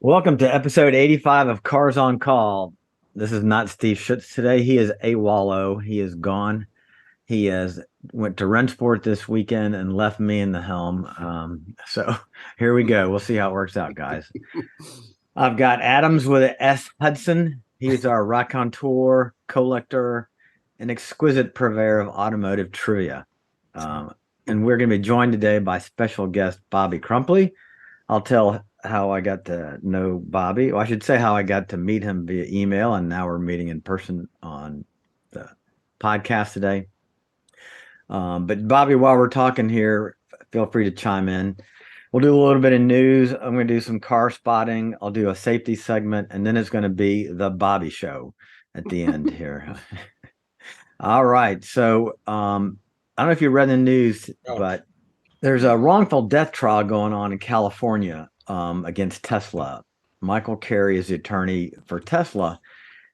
Welcome to episode 85 of Cars on Call. This is not Steve Schutz today. He is AWOLO. He is gone. He has went to Rensport this weekend and left me in the helm. So here we go. We'll see how it works out, guys. I've got Adams with an S. Hudson. He's our raconteur, collector, and exquisite purveyor of automotive trivia. And we're going to be joined today by special guest Bobby Crumpley. I'll tell how I got to know Bobby. Well, I should say how I got to meet him via email, and now we're meeting in person on the podcast today. But Bobby, while we're talking here, feel free to chime in. We'll do a little bit of news. I'm going to do some car spotting. I'll do a safety segment, and then it's going to be the Bobby show at the end here. All right. So I don't know if you read the news, but there's a wrongful death trial going on in California against Tesla. Michael Carey is the attorney for Tesla.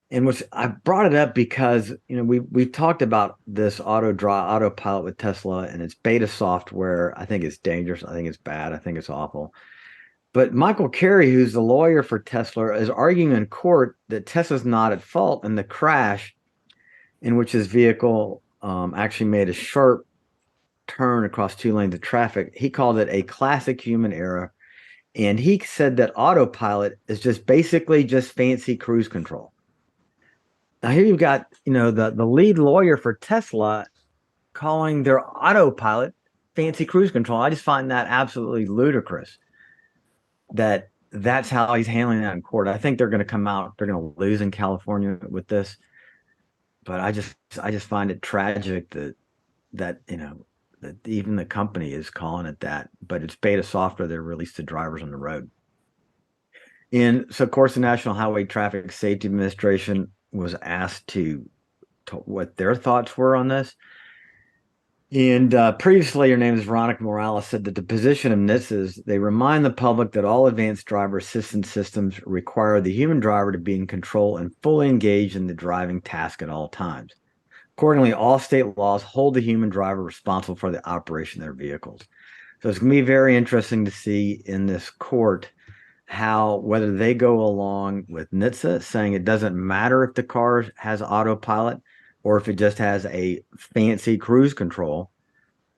And I brought it up because we've talked about this autopilot with Tesla and its beta software. I think it's dangerous. I think it's bad. I think it's awful. But Michael Carey, who's the lawyer for Tesla, is arguing in court that Tesla's not at fault in the crash in which his vehicle actually made a sharp turn across two lanes of traffic. He called it a classic human error. And he said that autopilot is just basically just fancy cruise control. Now here you've got, the lead lawyer for Tesla calling their autopilot fancy cruise control. I just find that absolutely ludicrous that's how he's handling that in court. I think they're going to come out, they're going to lose in California with this. But I just find it tragic that that even the company is calling it that, but it's beta software that released to drivers on the road. And so, of course, the National Highway Traffic Safety Administration was asked to what their thoughts were on this. And previously, her name is Veronica Morales, said that the position of NHTSA is they remind the public that all advanced driver assistance systems require the human driver to be in control and fully engaged in the driving task at all times. Accordingly, all state laws hold the human driver responsible for the operation of their vehicles. So it's going to be very interesting to see in this court whether they go along with NHTSA saying it doesn't matter if the car has autopilot or if it just has a fancy cruise control.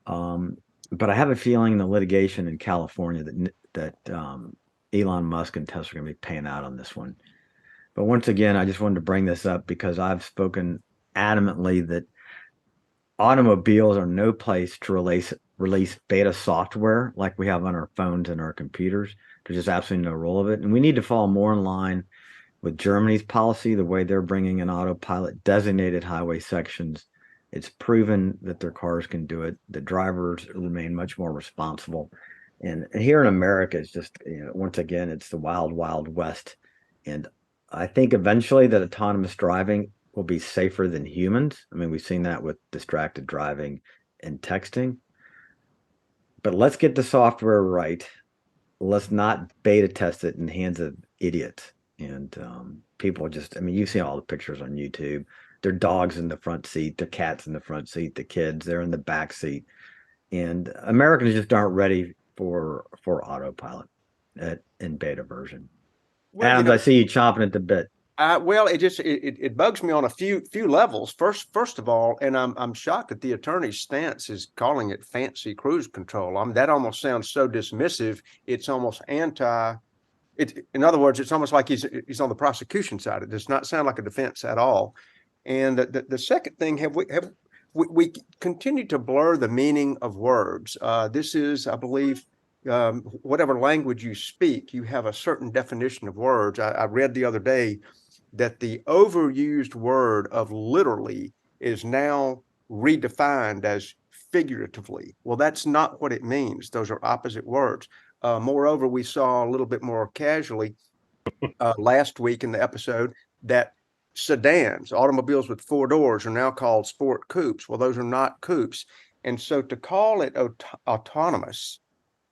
But I have a feeling the litigation in California that Elon Musk and Tesla are going to be paying out on this one. But once again, I just wanted to bring this up because I've spoken adamantly that automobiles are no place to release beta software like we have on our phones and our computers. There's just absolutely no role of it. And we need to fall more in line with Germany's policy, the way they're bringing in autopilot designated highway sections. It's proven that their cars can do it. The drivers remain much more responsible. And here in America, it's just, once again, it's the wild, wild west. And I think eventually that autonomous driving will be safer than humans. I mean, we've seen that with distracted driving and texting. But let's get the software right. Let's not beta test it in the hands of idiots. And people you've seen all the pictures on YouTube. Their dogs in the front seat, their cats in the front seat, the kids, they're in the back seat. And Americans just aren't ready for autopilot in beta version. Well, Adams, I see you chomping at the bit. Well, it bugs me on a few levels. First of all, and I'm shocked that the attorney's stance is calling it fancy cruise control. That almost sounds so dismissive. It's almost anti. In other words, it's almost like he's on the prosecution side. It does not sound like a defense at all. And the second thing, we continue to blur the meaning of words. This is, I believe, whatever language you speak, you have a certain definition of words. I read the other day that the overused word of literally is now redefined as figuratively. Well, that's not what it means. Those are opposite words. Moreover, we saw a little bit more casually last week in the episode that sedans, automobiles with four doors, are now called sport coupes. Well, those are not coupes. And so to call it autonomous,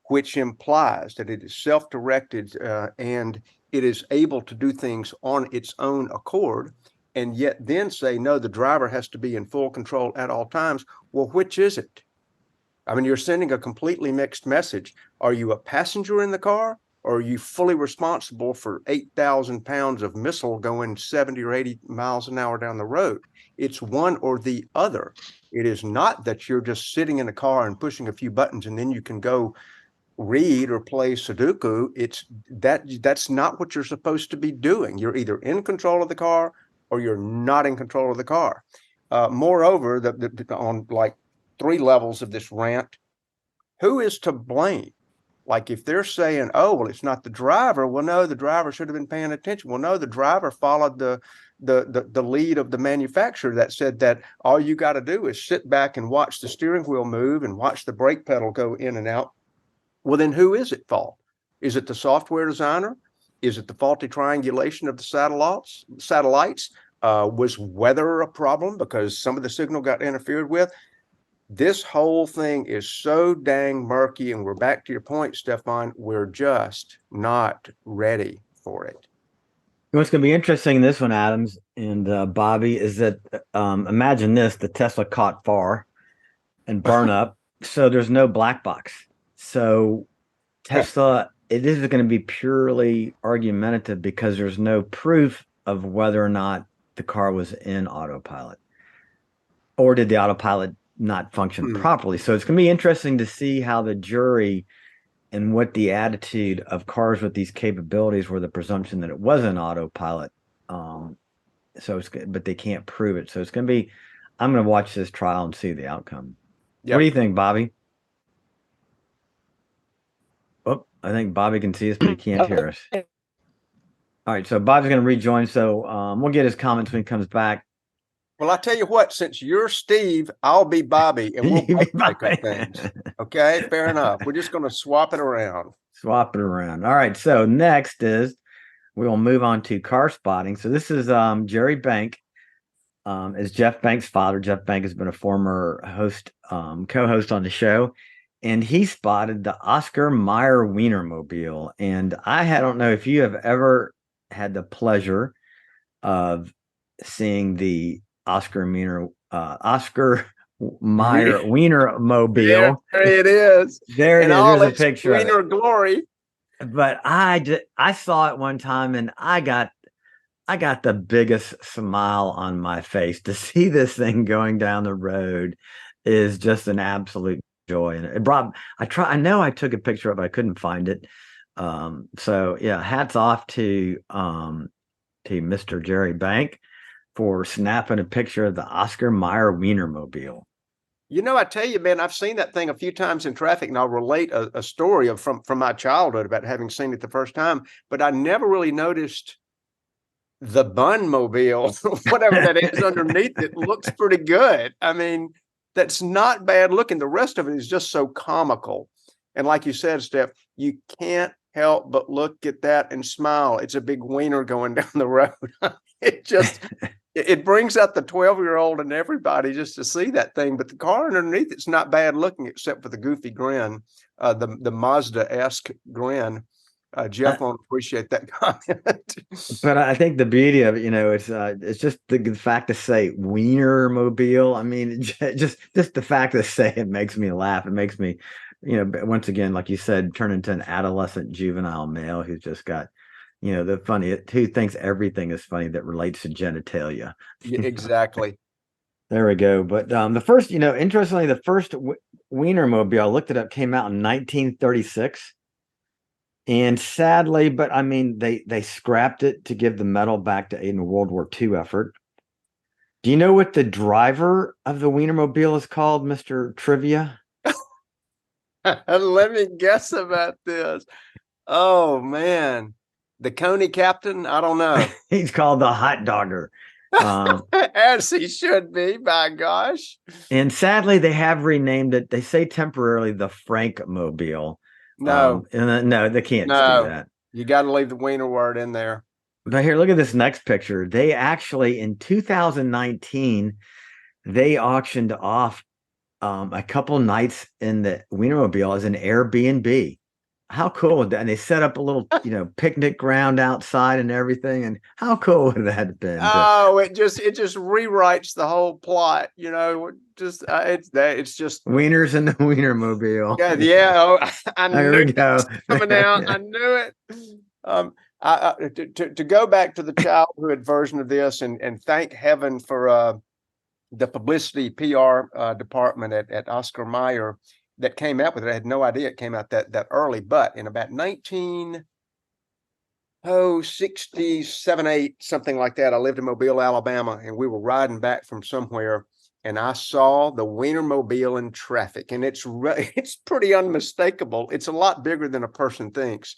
which implies that it is self-directed and it is able to do things on its own accord, and yet then say, no, the driver has to be in full control at all times. Well, which is it? I mean, you're sending a completely mixed message. Are you a passenger in the car or are you fully responsible for 8,000 pounds of missile going 70 or 80 miles an hour down the road? It's one or the other. It is not that you're just sitting in a car and pushing a few buttons and then you can go read or play Sudoku. That's not what you're supposed to be doing. You're either in control of the car or you're not in control of the car. Moreover, on like 3 levels of this rant, who is to blame? Like if they're saying, oh, well, it's not the driver. Well, no, the driver should have been paying attention. Well, no, the driver followed the lead of the manufacturer that said that all you got to do is sit back and watch the steering wheel move and watch the brake pedal go in and out. Well, then who is at fault? Is it the software designer? Is it the faulty triangulation of the satellites? Was weather a problem because some of the signal got interfered with? This whole thing is so dang murky, and we're back to your point, Stephan. We're just not ready for it. What's going to be interesting in this one, Adams and Bobby, is that imagine this: the Tesla caught fire and burn up, so there's no black box. So Tesla, it is going to be purely argumentative because there's no proof of whether or not the car was in autopilot, or did the autopilot not function properly. So it's going to be interesting to see how the jury and what the attitude of cars with these capabilities were, the presumption that it wasn't autopilot. So it's good, but they can't prove it. So it's going to be, I'm going to watch this trial and see the outcome. Yep. What do you think, Bobby? Oh, I think Bobby can see us, but he can't hear us. All right, so Bobby's going to rejoin. So we'll get his comments when he comes back. Well, I tell you what, since you're Steve, I'll be Bobby, and we'll make up things. Okay, fair enough. We're just going to swap it around. Swap it around. All right, so next is we will move on to car spotting. So this is Jerry Bank, is Jeff Bank's father. Jeff Bank has been a former host, co-host on the show, and he spotted the Oscar Meyer Weinermobile. And I don't know if you have ever had the pleasure of seeing the Oscar Meyer Weinermobile. There it is. There it is. There's a picture of Wiener glory. But I saw it one time and I got the biggest smile on my face. To see this thing going down the road is just an absolute joy. And it brought, I know I took a picture of it, but I couldn't find it. So yeah, hats off to Mr. Jerry Bank for snapping a picture of the Oscar Meyer Weinermobile. You know, I tell you, man, I've seen that thing a few times in traffic, and I'll relate a story from my childhood about having seen it the first time, but I never really noticed the bun mobile, whatever that is underneath it. Looks pretty good. I mean, that's not bad looking. The rest of it is just so comical. And like you said, Steph, you can't help but look at that and smile. It's a big wiener going down the road. It brings out the 12-year-old and everybody just to see that thing. But the car underneath, it's not bad looking, except for the goofy grin, the Mazda-esque grin. Jeff won't appreciate that comment. But I think the beauty of it, it's just the fact to say Weinermobile. I mean, just the fact to say it makes me laugh. It makes me, once again, like you said, turn into an adolescent juvenile male who's just got, the funny, who thinks everything is funny that relates to genitalia. Yeah, exactly. There we go. But the first, interestingly, the first Weinermobile, I looked it up, came out in 1936. And sadly, but I mean, they scrapped it to give the medal back to aid in the World War II effort. Do you know what the driver of the Weinermobile is called, Mr. Trivia? Let me guess about this. Oh, man. The Coney captain? I don't know. He's called the hot dogger. As he should be, by gosh. And sadly, they have renamed it. They say temporarily the Frankmobile. No. No, they can't do that. You got to leave the wiener word in there. But here, look at this next picture. They actually, in 2019, they auctioned off a couple nights in the Weinermobile as an Airbnb. how cool would that? And they set up a little, picnic ground outside and everything. And how cool would that have been? Oh, it just rewrites the whole plot, just it's just Wieners in the Wienermobile. yeah. Oh, I There knew we it go. was coming out. I knew it. To go back to the childhood version of this, and thank heaven for the publicity PR department at Oscar Meyer that came out with it. I had no idea it came out that early, but in about 1967, 8, something like that, I lived in Mobile, Alabama, and we were riding back from somewhere, and I saw the Weinermobile in traffic, and it's pretty unmistakable. It's a lot bigger than a person thinks,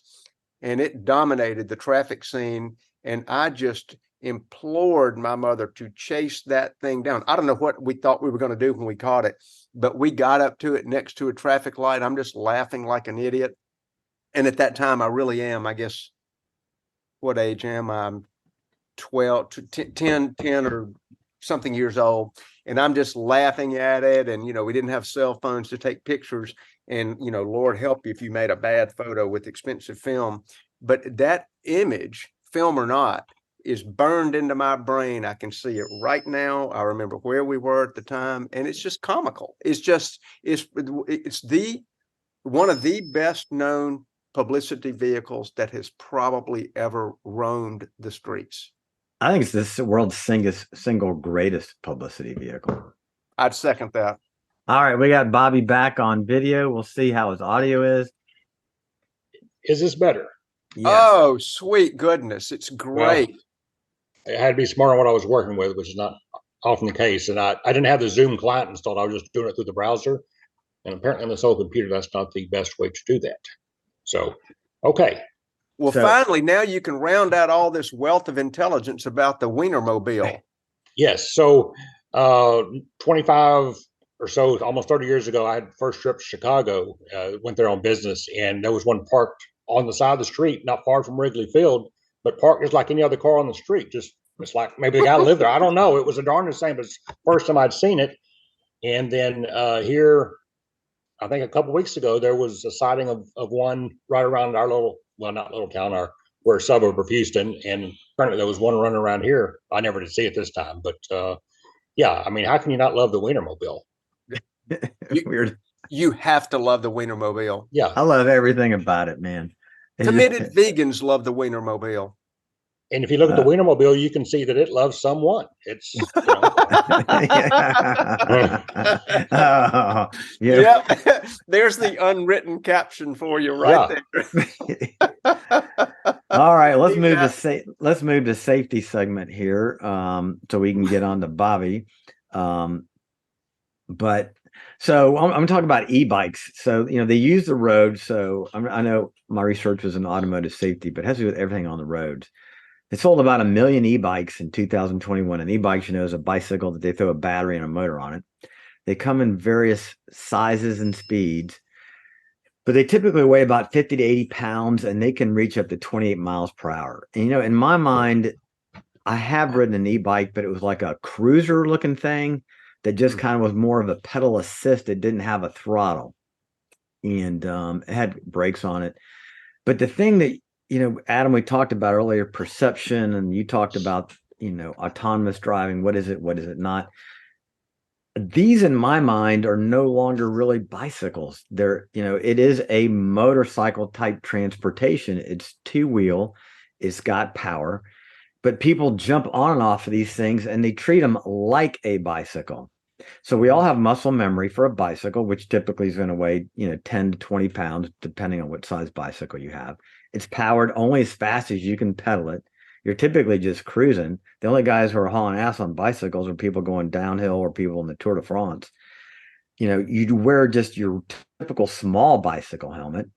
and it dominated the traffic scene, and I just implored my mother to chase that thing down. I don't know what we thought we were going to do when we caught it, but we got up to it next to a traffic light. I'm just laughing like an idiot. And at that time, I really am, I guess, what age am I? I'm 12 to 10 or something years old. And I'm just laughing at it. And, we didn't have cell phones to take pictures. And, Lord help you if you made a bad photo with expensive film. But that image, film or not, is burned into my brain. I can see it right now. I remember where we were at the time, and it's just comical. It's the one of the best known publicity vehicles that has probably ever roamed the streets. I think it's the world's single greatest publicity vehicle. I'd second that. All right, we got Bobby back on video. We'll see how his audio is. Is this better? Yes. Oh, sweet goodness. It's great. Well, I had to be smart on what I was working with, which is not often the case. And I didn't have the Zoom client installed. I was just doing it through the browser. And apparently on this old computer, that's not the best way to do that. So, okay. Well, finally, now you can round out all this wealth of intelligence about the Weinermobile. Yes. So 25 or so, almost 30 years ago, I had the first trip to Chicago, went there on business, and there was one parked on the side of the street, not far from Wrigley Field, but parked just like any other car on the street. It's like maybe the guy lived there. I don't know. It was a darn the same, but it's the first time I'd seen it. And then here, I think a couple of weeks ago, there was a sighting of one right around our not little town, we're a suburb of Houston. And apparently there was one running around here. I never did see it this time, but yeah, I mean, how can you not love the Weinermobile? Weird. You have to love the Weinermobile. Yeah. I love everything about it, man. Committed vegans love the Weinermobile. And if you look at the Weinermobile, you can see that it loves someone. It's yeah. There's the unwritten caption for you right there. All right, let's move to safety segment here, so we can get on to Bobby. But so I'm talking about e-bikes. So they use the road. So I know my research was in automotive safety, but it has to do with everything on the roads. They sold about 1 million e-bikes in 2021. An e-bike, is a bicycle that they throw a battery and a motor on it. They come in various sizes and speeds, but they typically weigh about 50 to 80 pounds, and they can reach up to 28 miles per hour. And, in my mind, I have ridden an e-bike, but it was like a cruiser looking thing that just kind of was more of a pedal assist. It didn't have a throttle, and it had brakes on it. But the thing that, Adam, we talked about earlier, perception, and you talked about, autonomous driving. What is it? What is it not? These, in my mind, are no longer really bicycles. They're, it is a motorcycle type transportation. It's two-wheel. It's got power, but people jump on and off of these things and they treat them like a bicycle. So we all have muscle memory for a bicycle, which typically is going to weigh, 10 to 20 pounds, depending on what size bicycle you have. It's powered only as fast as you can pedal it. You're typically just cruising. The only guys who are hauling ass on bicycles are people going downhill or people in the Tour de France. You wear just your typical small bicycle helmet.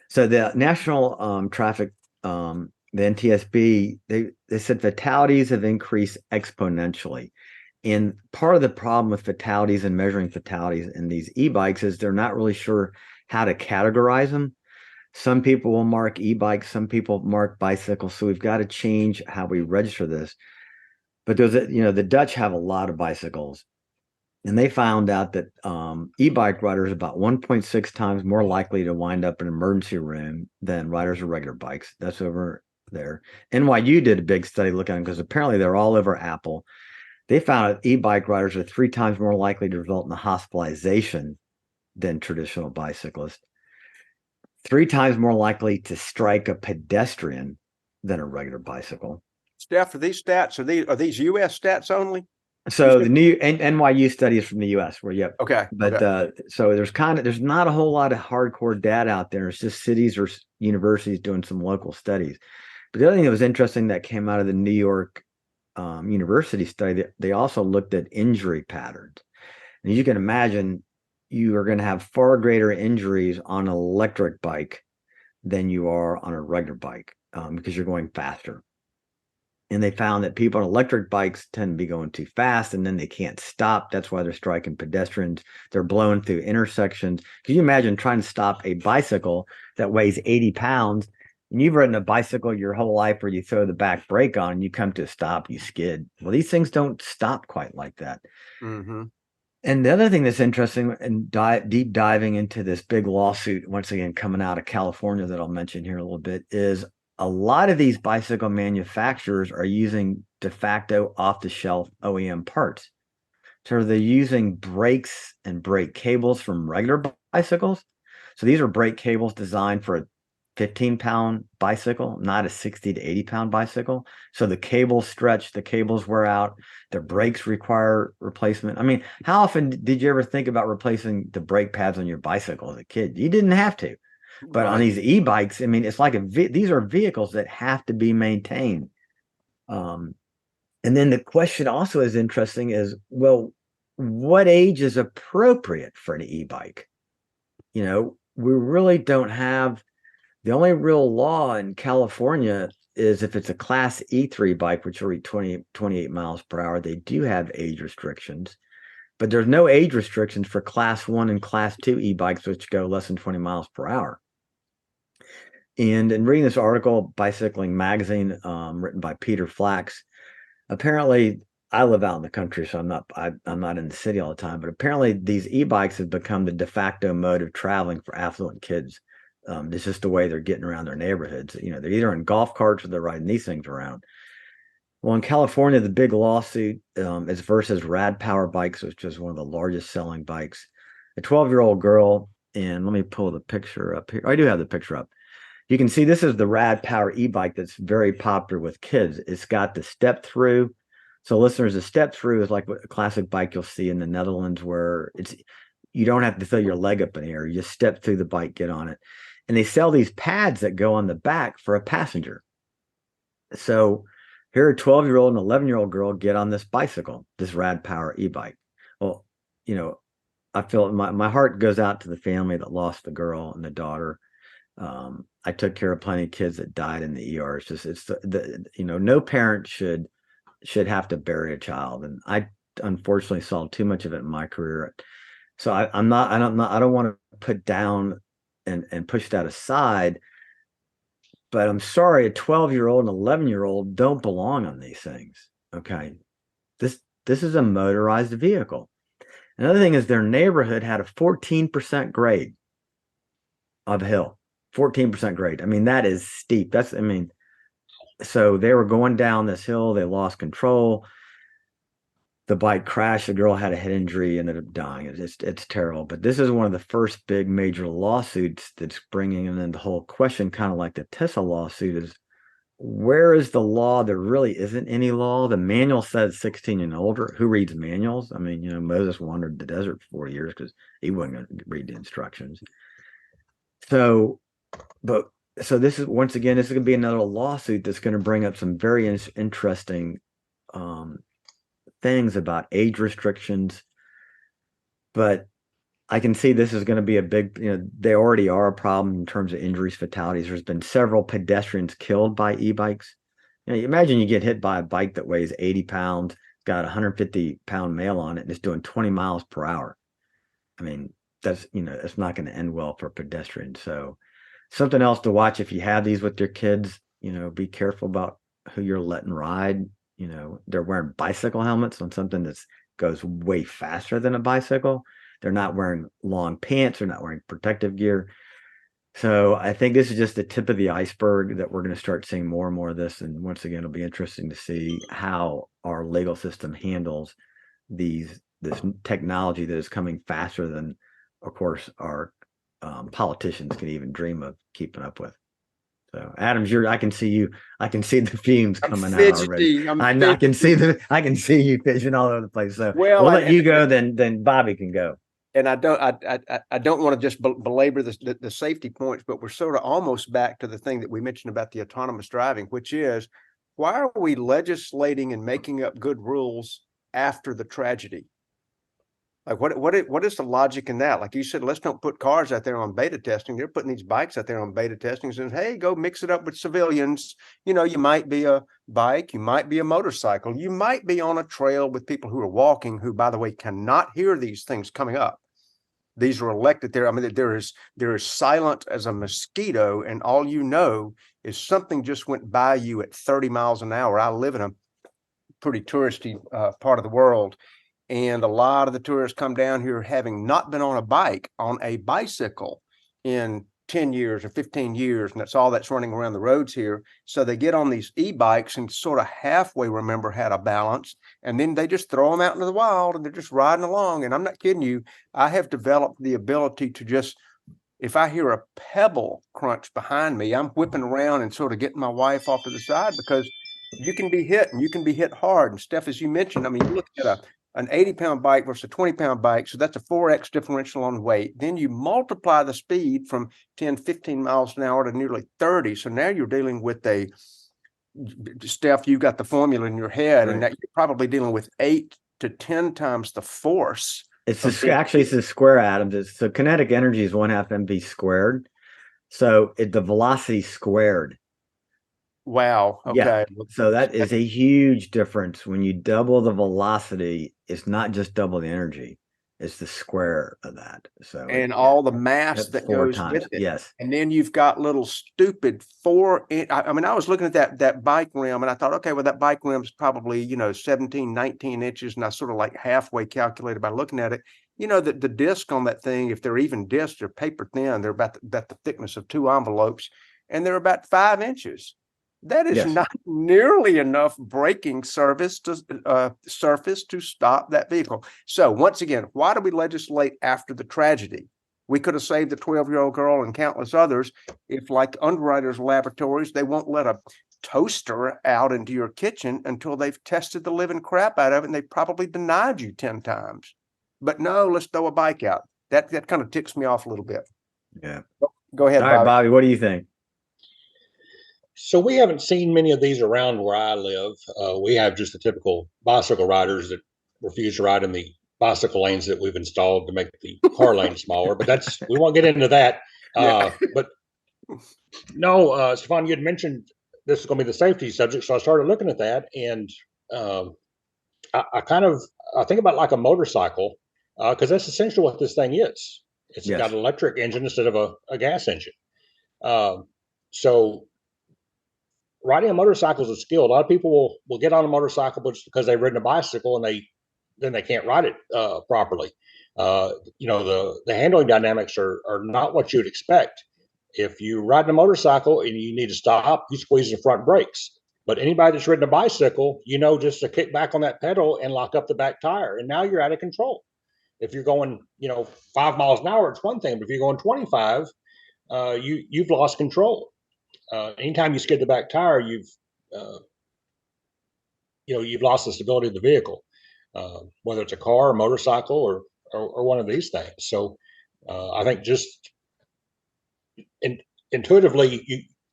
So the National Traffic, the NTSB, they said fatalities have increased exponentially. And part of the problem with fatalities and measuring fatalities in these e-bikes is they're not really sure how to categorize them. Some people will mark e-bikes, some people mark bicycles. So we've got to change how we register this. But the Dutch have a lot of bicycles. And they found out that e-bike riders are about 1.6 times more likely to wind up in an emergency room than riders of regular bikes. That's over there. NYU did a big study looking at them because apparently they're all over Apple. They found that e-bike riders are 3 times more likely to result in a hospitalization than traditional bicyclists, 3 times more likely to strike a pedestrian than a regular bicycle. Steph, are these stats, are these US stats only? So the new NYU study is from the US where, yep. Okay. But so there's not a whole lot of hardcore data out there. It's just cities or universities doing some local studies. But the other thing that was interesting that came out of the New York University study, they also looked at injury patterns. And you can imagine, you are going to have far greater injuries on an electric bike than you are on a regular bike because you're going faster. And they found that people on electric bikes tend to be going too fast and then they can't stop. That's why they're striking pedestrians. They're blowing through intersections. Can you imagine trying to stop a bicycle that weighs 80 pounds? And you've ridden a bicycle your whole life where you throw the back brake on and you come to a stop, you skid. Well, these things don't stop quite like that. Mm-hmm. And the other thing that's interesting and deep diving into this big lawsuit, once again, coming out of California that I'll mention here a little bit, is a lot of these bicycle manufacturers are using de facto off-the-shelf OEM parts. So they're using brakes and brake cables from regular bicycles. So these are brake cables designed for a 15-pound bicycle, not a 60 to 80-pound bicycle. So the cables stretch, the cables wear out, the brakes require replacement. I mean, how often did you ever think about replacing the brake pads on your bicycle as a kid? You didn't have to. But on these e-bikes, I mean, it's like these are vehicles that have to be maintained. And then the question also is interesting is, well, what age is appropriate for an e-bike? You know, we really don't have, the only real law in California is if it's a class E3 bike, which will reach 28 miles per hour, they do have age restrictions. But there's no age restrictions for class 1 and class 2 e-bikes, which go less than 20 miles per hour. And in reading this article, Bicycling Magazine, written by Peter Flax, apparently I live out in the country, so I'm not in the city all the time. But apparently, these e-bikes have become the de facto mode of traveling for affluent kids. It's just the way they're getting around their neighborhoods. You know, they're either in golf carts or they're riding these things around. Well, in California, the big lawsuit is versus Rad Power Bikes, which is one of the largest selling bikes. A 12-year-old girl, and let me pull the picture up here. I do have the picture up. You can see this is the Rad Power e-bike that's very popular with kids. It's got the step through. So listeners, the step through is like a classic bike you'll see in the Netherlands where you don't have to throw your leg up in the air. You just step through the bike, get on it. And they sell these pads that go on the back for a passenger. So here a 12-year-old and 11-year-old girl get on this bicycle, this Rad Power e-bike. Well, you know, I feel my heart goes out to the family that lost the girl and the daughter. I took care of plenty of kids that died in the ER. It's just, no parent should have to bury a child. And I unfortunately saw too much of it in my career. So I don't want to put down and push that aside, but I'm sorry, a 12-year-old and 11-year-old don't belong on these things. Okay. This is a motorized vehicle. Another thing is their neighborhood had a 14% grade of hill. 14% grade. I mean, that is steep. So they were going down this hill. They lost control. The bike crashed. The girl had a head injury, ended up dying. It's terrible. But this is one of the first big major lawsuits that's bringing in the whole question, kind of like the Tesla lawsuit, is where is the law? There really isn't any law. The manual says 16 and older. Who reads manuals? I mean, Moses wandered the desert for 40 years because he wasn't going to read the instructions. So this is, once again, this is going to be another lawsuit that's going to bring up some very interesting things about age restrictions. But I can see this is going to be a big, they already are a problem in terms of injuries, fatalities. There's been several pedestrians killed by e-bikes. Imagine you get hit by a bike that weighs 80 pounds, got a 150-pound male on it, and it's doing 20 miles per hour. I mean, that's, it's not going to end well for pedestrians. So something else to watch if you have these with your kids, be careful about who you're letting ride. They're wearing bicycle helmets on something that's goes way faster than a bicycle. They're not wearing long pants. They're not wearing protective gear. So I think this is just the tip of the iceberg that we're going to start seeing more and more of this. And once again, it'll be interesting to see how our legal system handles this technology that is coming faster than, of course, our politicians can even dream of keeping up with. So Adams, I can see the fumes coming out already. I can see you fidgeting all over the place. So we'll let you go, then Bobby can go. And I don't want to just belabor the safety points, but we're sort of almost back to the thing that we mentioned about the autonomous driving, which is, why are we legislating and making up good rules after the tragedy? Like what is the logic in that? Like you said, let's don't put cars out there on beta testing. They're putting these bikes out there on beta testing, saying, hey, go mix it up with civilians. You know, you might be a bike, you might be a motorcycle, you might be on a trail with people who are walking, who, by the way, cannot hear these things coming up. These are elected there. I mean, there is silent as a mosquito, and all you know is something just went by you at 30 miles an hour. I live in a pretty touristy part of the world, and a lot of the tourists come down here having not been on a bike, on a bicycle in 10 years or 15 years, and that's all that's running around the roads here. So they get on these e-bikes and sort of halfway remember how to balance, and then they just throw them out into the wild and they're just riding along. And I'm not kidding you, I have developed the ability to just, if I hear a pebble crunch behind me, I'm whipping around and sort of getting my wife off to the side, because you can be hit, and you can be hit hard. And Steph, as you mentioned, I mean, you look at an 80-pound bike versus a 20-pound bike, so that's a 4x differential on weight. Then you multiply the speed from 10, 15 miles an hour to nearly 30. So now you're dealing with Steph, you got the formula in your head, right, and that you're probably dealing with 8 to 10 times the force. It's the square, Adams. So kinetic energy is 1/2 mv squared. So the velocity squared. Wow. Okay. Yeah. So that is a huge difference. When you double the velocity, it's not just double the energy, it's the square of that. So all the mass that goes with it. Yes. And then you've got little stupid 4-inch. I mean, I was looking at that bike rim, and I thought, okay, well, that bike rim's probably, 17, 19 inches. And I sort of like halfway calculated by looking at it. The disc on that thing, if they're even discs, they're paper thin. They're about the thickness of 2 envelopes, and they're about 5 inches. That is not nearly enough braking surface to stop that vehicle. So once again, why do we legislate after the tragedy? We could have saved the 12-year-old girl and countless others if, like Underwriters Laboratories, they won't let a toaster out into your kitchen until they've tested the living crap out of it, and they probably denied you 10 times. But no, let's throw a bike out. That kind of ticks me off a little bit. Yeah. Go ahead, All right, Bobby, what do you think? So we haven't seen many of these around where I live. We have just the typical bicycle riders that refuse to ride in the bicycle lanes that we've installed to make the car lane smaller. But we won't get into that. But no, Stephan, you had mentioned this is going to be the safety subject, so I started looking at that, and I think about like a motorcycle, because that's essentially what this thing is. It's got an electric engine instead of a gas engine. So riding a motorcycle is a skill. A lot of people will get on a motorcycle just because they've ridden a bicycle, and then they can't ride it properly. The handling dynamics are not what you'd expect. If you ride a motorcycle and you need to stop, you squeeze the front brakes. But anybody that's ridden a bicycle, just to kick back on that pedal and lock up the back tire, and now you're out of control. If you're going, 5 miles an hour, it's one thing, but if you're going 25, you've lost control. Anytime you skid the back tire, you've lost the stability of the vehicle, whether it's a car, a motorcycle, or one of these things. So I think just intuitively,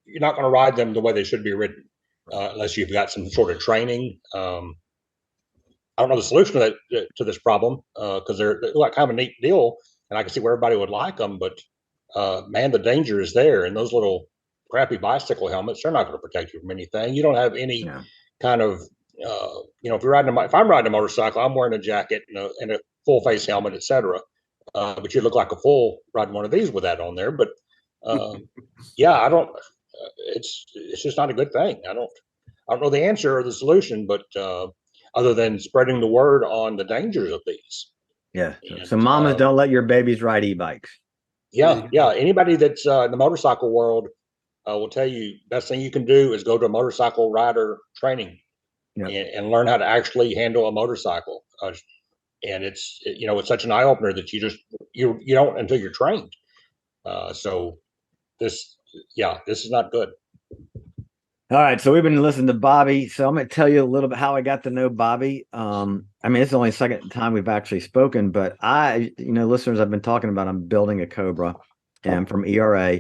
you're not going to ride them the way they should be ridden, unless you've got some sort of training. I don't know the solution to this problem, because they're like kind of a neat deal, and I can see where everybody would like them. But man, the danger is there, and those little crappy bicycle helmets, they're not going to protect you from anything. You don't have any kind of, if I'm riding a motorcycle, I'm wearing a jacket and a full face helmet, etc. But you look like a fool riding one of these with that on there. But I don't. It's just not a good thing. I don't know the answer or the solution, but other than spreading the word on the dangers of these. Yeah. And, So mamas, don't let your babies ride e-bikes. Yeah. Anybody that's in the motorcycle world will tell you best thing you can do is go to a motorcycle rider training and learn how to actually handle a motorcycle. And it's such an eye opener that you don't until you're trained. So this is not good. All right, so we've been listening to Bobby. So I'm going to tell you a little bit how I got to know Bobby. I mean, it's only the second time we've actually spoken, but listeners, I've been talking about I'm building a Cobra, and I'm from ERA,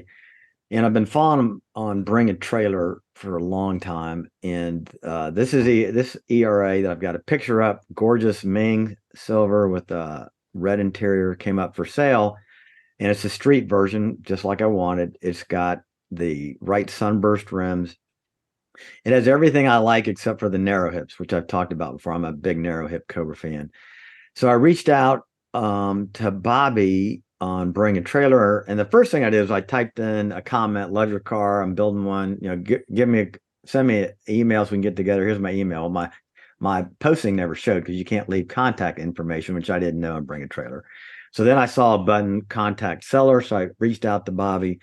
and I've been following him on Bring a Trailer for a long time. And this ERA that I've got a picture up, gorgeous Ming silver with a red interior, came up for sale, and it's a street version, just like I wanted. It's got the right sunburst rims. It has everything I like except for the narrow hips, which I've talked about before. I'm a big narrow hip Cobra fan. So I reached out to Bobby on Bring a Trailer, and the first thing I did was I typed in a comment, love your car, I'm building one, send me emails, we can get together. Here's my email. My posting never showed because you can't leave contact information, which I didn't know on Bring a Trailer. So then I saw a button, contact seller, so I reached out to Bobby.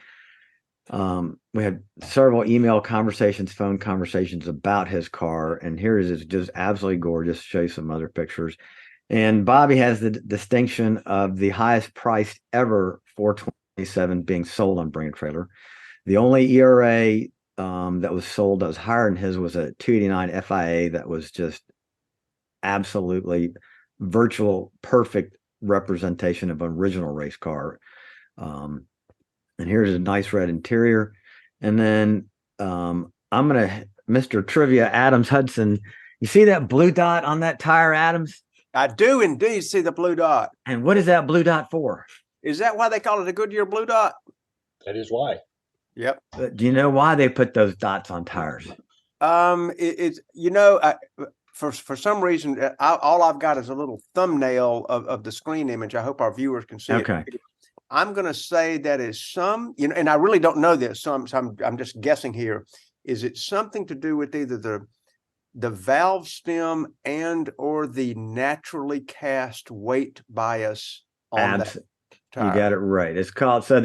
We had several email conversations, phone conversations about his car, and here is just absolutely gorgeous. Show you some other pictures. And Bobby has the distinction of the highest priced ever 427 being sold on Bring a Trailer. The only ERA that was sold that was higher than his was a 289 FIA that was just absolutely virtual perfect representation of an original race car. And here's a nice red interior. And then Mr. Trivia Adams Hudson. You see that blue dot on that tire, Adams? I do indeed see the blue dot. And what is that blue dot for? Is that why they call it a Goodyear blue dot? That is why. Yep. Do you know why they put those dots on tires? For some reason, all I've got is a little thumbnail of the screen image. I hope our viewers can see it. I'm going to say that is and I really don't know this, so I'm just guessing here. Is it something to do with either the valve stem and or the naturally cast weight bias on that tire? You got it right. It's called, so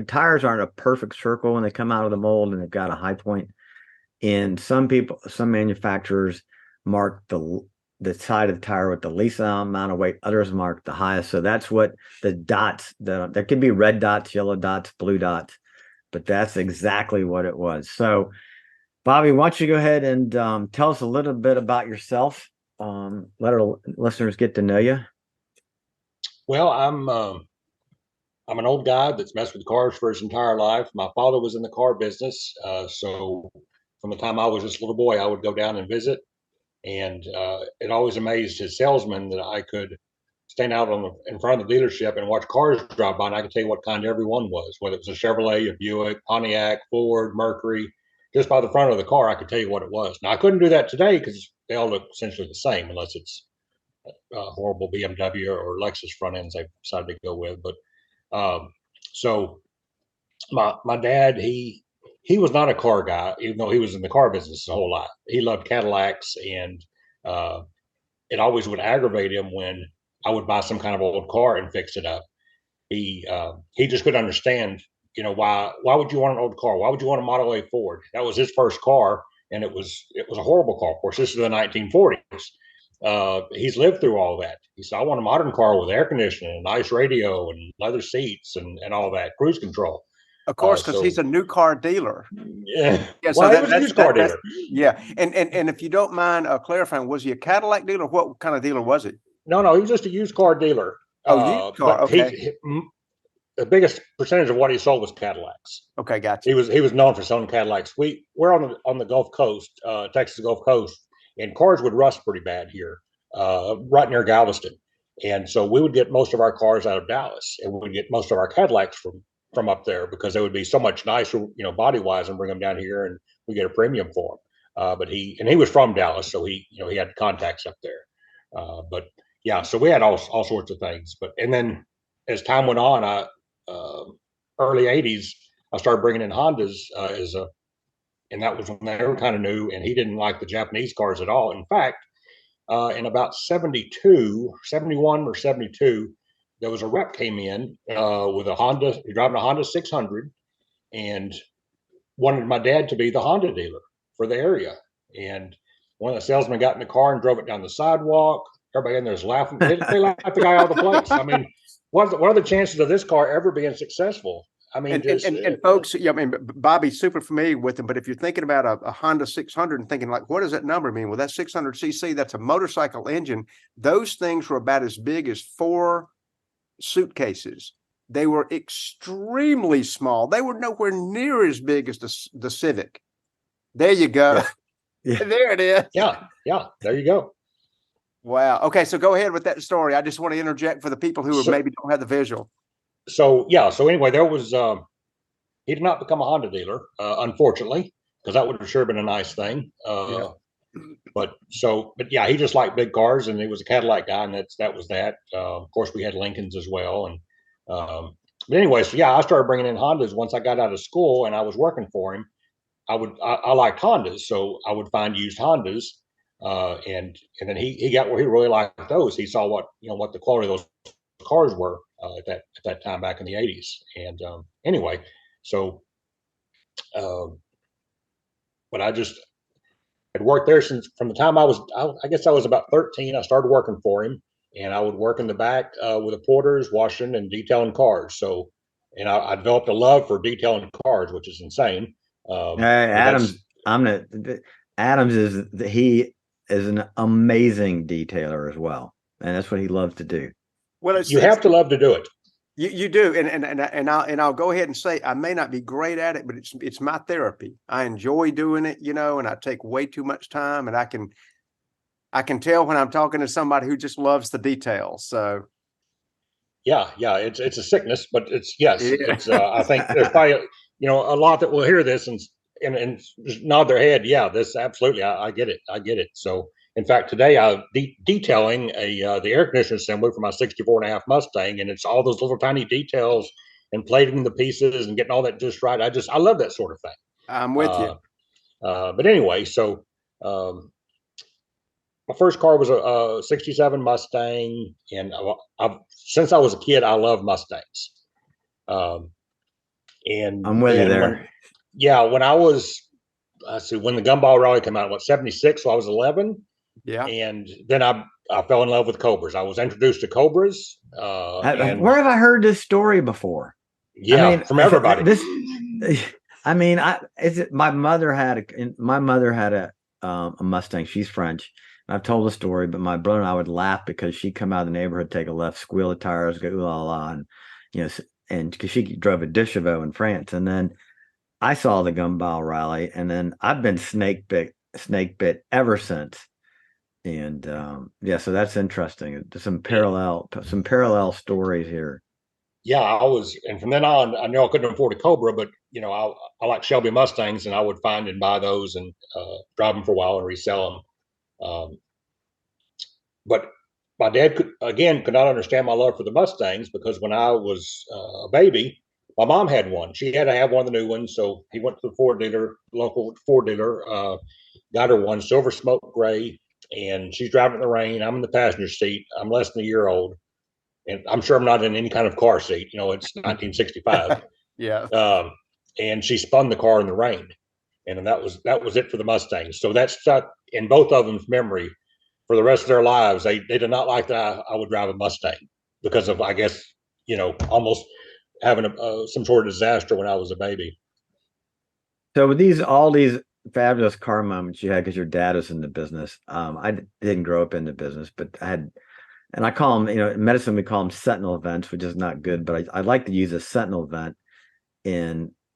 tires aren't a perfect circle when they come out of the mold, and they've got a high point. And some manufacturers mark the side of the tire with the least amount of weight, others mark the highest. So that's what the dots, there could be red dots, yellow dots, blue dots, but that's exactly what it was. So Bobby, why don't you go ahead and tell us a little bit about yourself? Let our listeners get to know you. Well, I'm an old guy that's messed with cars for his entire life. My father was in the car business, so from the time I was just a little boy, I would go down and visit. And it always amazed his salesman that I could stand out in front of the dealership and watch cars drive by, and I could tell you what kind every one was, whether it was a Chevrolet, a Buick, Pontiac, Ford, Mercury. Just by the front of the car, I could tell you what it was. Now, I couldn't do that today because they all look essentially the same, unless it's a horrible BMW or Lexus front ends they've decided to go with. But so my dad, he was not a car guy, even though he was in the car business a whole lot. He loved Cadillacs, and it always would aggravate him when I would buy some kind of old car and fix it up. He just couldn't understand, why would you want an old car? Why would you want a Model A Ford? That was his first car, and it was a horrible car. Of course, this is the 1940s. He's lived through all that. He said, I want a modern car with air conditioning, a nice radio, and leather seats, and all that, cruise control. Of course, because he's a new car dealer. Yeah. Yeah. So he was a used car dealer. Yeah. And if you don't mind clarifying, was he a Cadillac dealer? What kind of dealer was it? No, he was just a used car dealer. Used car. Okay. The biggest percentage of what he sold was Cadillacs. Okay, gotcha. He was known for selling Cadillacs. We're on the Gulf Coast, Texas Gulf Coast, and cars would rust pretty bad here, right near Galveston. And so we would get most of our cars out of Dallas, and we would get most of our Cadillacs from up there because they would be so much nicer, body wise, and bring them down here, and we get a premium for them. But he was from Dallas, so he had contacts up there. But yeah, so we had all sorts of things. And then as time went on, early '80s, I started bringing in Hondas and that was when they were kind of new, and he didn't like the Japanese cars at all. In fact, in about 72, 71 or 72, there was a rep came in with a Honda, driving a Honda 600, and wanted my dad to be the Honda dealer for the area. And one of the salesmen got in the car and drove it down the sidewalk. Everybody in there was laughing. They laughed the guy out of the place. I mean, what are the chances of this car ever being successful? I mean, and folks, yeah, I mean, Bobby's super familiar with them, but if you're thinking about a Honda 600 and thinking like, what does that number mean? Well, that's 600 cc. That's a motorcycle engine. Those things were about as big as 4 suitcases. They were extremely small. They were nowhere near as big as the Civic. There you go. Yeah. There it is. Yeah. There you go. Wow. Okay, so go ahead with that story. I just want to interject for the people who maybe don't have the visual. So anyway, there was he did not become a Honda dealer, unfortunately, because that would have sure been a nice thing. But yeah, he just liked big cars, and he was a Cadillac guy, and that was that. Of course, we had Lincolns as well, and but anyway, so yeah, I started bringing in Hondas once I got out of school, and I was working for him. I liked Hondas, so I would find used Hondas, and then he got where he really liked those. He saw what the quality of those cars were at that time back in the 80s. And anyway, so but I just had worked there from the time I guess I was about 13. I started working for him, and I would work in the back with the porters, washing and detailing cars. So, and I developed a love for detailing cars, which is insane. Adams, he is an amazing detailer as well, and that's what he loves to do. Well, you have to love to do it. You do, and I'll go ahead and say I may not be great at it, but it's my therapy. I enjoy doing it, and I take way too much time, and I can tell when I'm talking to somebody who just loves the details. So yeah, it's a sickness, but it's I think there's probably a lot that will hear this and just nod their head. Yeah, this absolutely, I get it. So in fact, today I'm detailing the air conditioner assembly for my 64.5 Mustang, and it's all those little tiny details and plating the pieces and getting all that just right. I love that sort of thing. I'm with you. But anyway, so my first car was a 67 Mustang, and since I was a kid, I love Mustangs. And I'm with you there. When I was, when the Gumball Rally came out, 76, so I was 11. Yeah. And then I fell in love with Cobras. I was introduced to Cobras. Where have I heard this story before? Yeah, from everybody. My mother had a Mustang. She's French. I've told the story, but my brother and I would laugh because she'd come out of the neighborhood, take a left, squeal the tires, go ooh la la, and because she drove a Deux Chevaux in France. And then I saw the Gumball Rally, and then I've been snake bit ever since. And so that's interesting. There's some parallel stories here. Yeah, and from then on, I knew I couldn't afford a Cobra, but I like Shelby Mustangs, and I would find and buy those and drive them for a while and resell them. But my dad could not understand my love for the Mustangs, because when I was a baby, my mom had one. She had to have one of the new ones, so he went to the local Ford dealer, got her one, silver smoke gray, and she's driving in the rain. I'm in the passenger seat. I'm less than a year old, and I'm sure I'm not in any kind of car seat. It's 1965. Yeah. And she spun the car in the rain, and that was it for the Mustangs. So that stuck in both of them's memory for the rest of their lives. They did not like that I would drive a Mustang because of, I guess, almost having some sort of disaster when I was a baby. So with all these fabulous car moments you had because your dad was in the business, I didn't grow up in the business, but I had, and I call them, in medicine we call them sentinel events, which is not good, but I like to use a sentinel event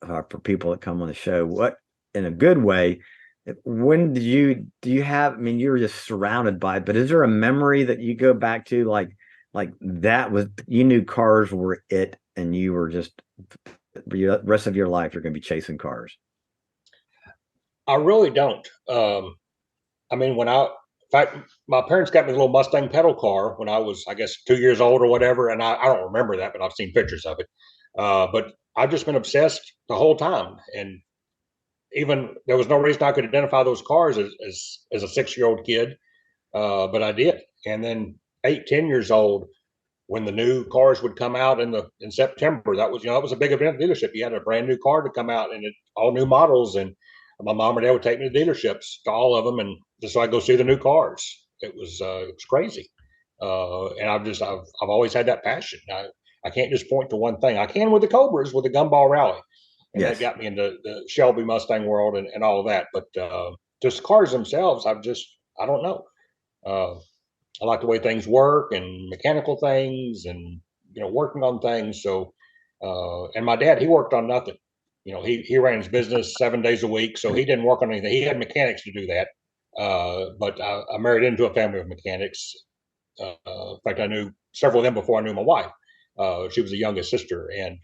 for people that come on the show. What, in a good way, when do you have, you were just surrounded by it, but is there a memory that you go back to, like that was, you knew cars were it, and you were just, the rest of your life you're going to be chasing cars? I really don't. In fact, my parents got me a little Mustang pedal car when I was, I guess, 2 years old or whatever, and I don't remember that, but I've seen pictures of it. But I've just been obsessed the whole time, and even there was no reason I could identify those cars as a 6-year-old kid. but I did. And then 8, 10 years old, when the new cars would come out in September, that was, that was a big event at the dealership. You had a brand new car to come out and all new models. And my mom or dad would take me to dealerships, to all of them, and just so I go see the new cars. It was crazy. And I've always had that passion. I can't just point to one thing. I can with the Cobras, with the Gumball Rally, and Yes. that got me into the Shelby Mustang world and all of that. But just cars themselves, I don't know. I like the way things work and mechanical things and, working on things. So, and my dad, he worked on nothing. He ran his business 7 days a week. So he didn't work on anything. He had mechanics to do that. But I married into a family of mechanics. In fact, I knew several of them before I knew my wife. She was the youngest sister. And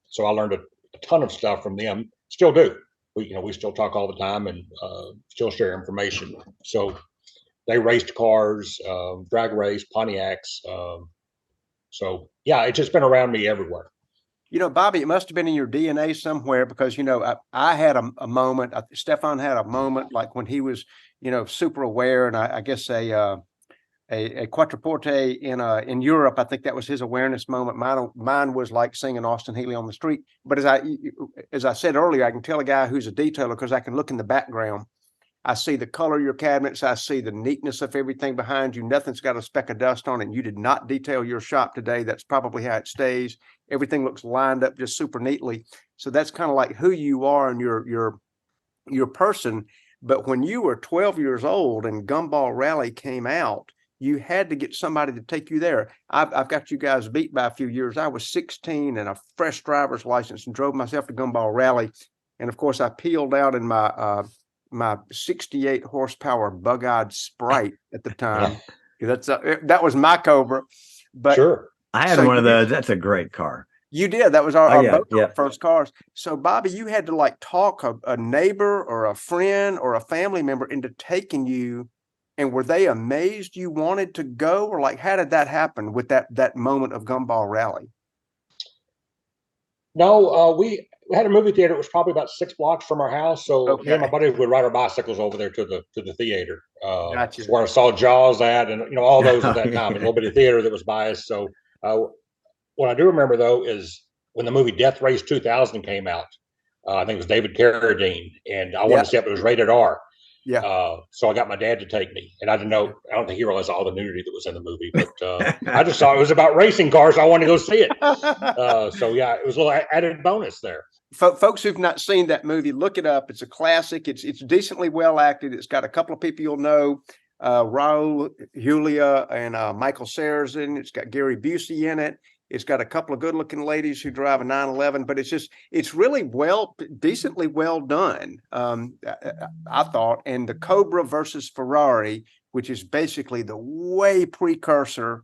so I learned a ton of stuff from them. Still do. We still talk all the time and still share information. So they raced cars, drag race, Pontiacs. So yeah, it's just been around me everywhere. Bobby, it must have been in your DNA somewhere because, I had a moment, Stephan had a moment like when he was, super aware. And I guess a quattroporte in Europe, I think that was his awareness moment. Mine was like singing Austin Healey on the street. But as I said earlier, I can tell a guy who's a detailer because I can look in the background. I see the color of your cabinets. I see the neatness of everything behind you. Nothing's got a speck of dust on it. And you did not detail your shop today. That's probably how it stays. Everything looks lined up just super neatly. So that's kind of like who you are and your person. But when you were 12 years old and Gumball Rally came out, you had to get somebody to take you there. I've got you guys beat by a few years. I was 16 and a fresh driver's license and drove myself to Gumball Rally. And of course, I peeled out in my 68 horsepower bug-eyed Sprite at the time. That was my Cobra. But sure, I had one of those. That's a great car. You did. That was our yeah. first cars. So Bobby, you had to like talk a neighbor or a friend or a family member into taking you. And were they amazed you wanted to go, or like how did that happen with that moment of Gumball Rally? No, we had a movie theater. It was probably about 6 blocks from our house. So me and my Okay. buddies would ride our bicycles over there to the theater. Gotcha. It's where I saw Jaws at, and all those at that Yeah. time. A little bit of theater that was biased. So what I do remember though is when the movie Death Race 2000 came out. I think it was David Carradine, and I wanted to see if it was rated R. Yeah. So I got my dad to take me, and I didn't know. I don't think he realized all the nudity that was in the movie, but I just saw it was about racing cars. So I wanted to go see it. So yeah, it was a little added bonus there. Folks who've not seen that movie, look it up. It's a classic. It's decently well acted. It's got a couple of people you'll know, Raul Julia and Michael Cera's in it. It's got Gary Busey in it. It's got a couple of good looking ladies who drive a 911, but it's really decently well done. I thought. And the Cobra versus Ferrari, which is basically the way precursor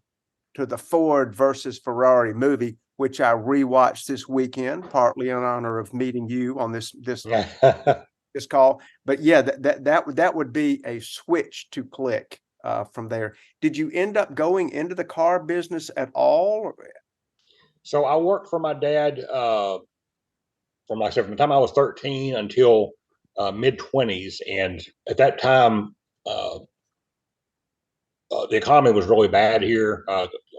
to the Ford versus Ferrari movie, which I rewatched this weekend, partly in honor of meeting you on this call. But yeah, that would be a switch to click from there. Did you end up going into the car business at all? So I worked for my dad from, like I said, from the time I was 13 until mid-20s, and at that time, the economy was really bad here.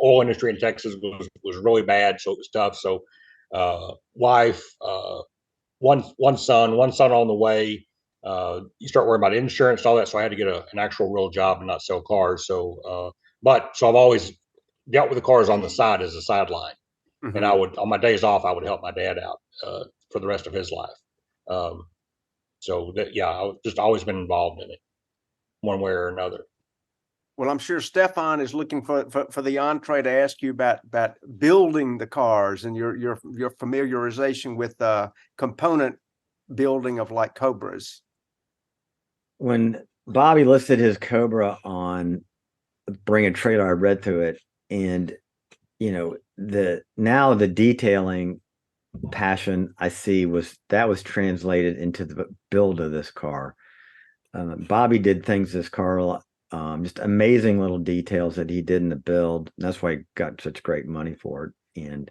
Oil industry in Texas was really bad, so it was tough. So, wife, one son on the way. You start worrying about insurance and all that. So I had to get an actual real job and not sell cars. So, so I've always dealt with the cars on the side as a sideline. Mm-hmm. And I would, on my days off, I would help my dad out for the rest of his life. So that, yeah, I've just always been involved in it, one way or another. Well, I'm sure Stephan is looking for the entree to ask you about building the cars and your familiarization with component building of like Cobras. When Bobby listed his Cobra on Bring a Trailer, I read through it, and the detailing passion I see was translated into the build of this car. Bobby did things this car, just amazing little details that he did in the build. And that's why he got such great money for it. And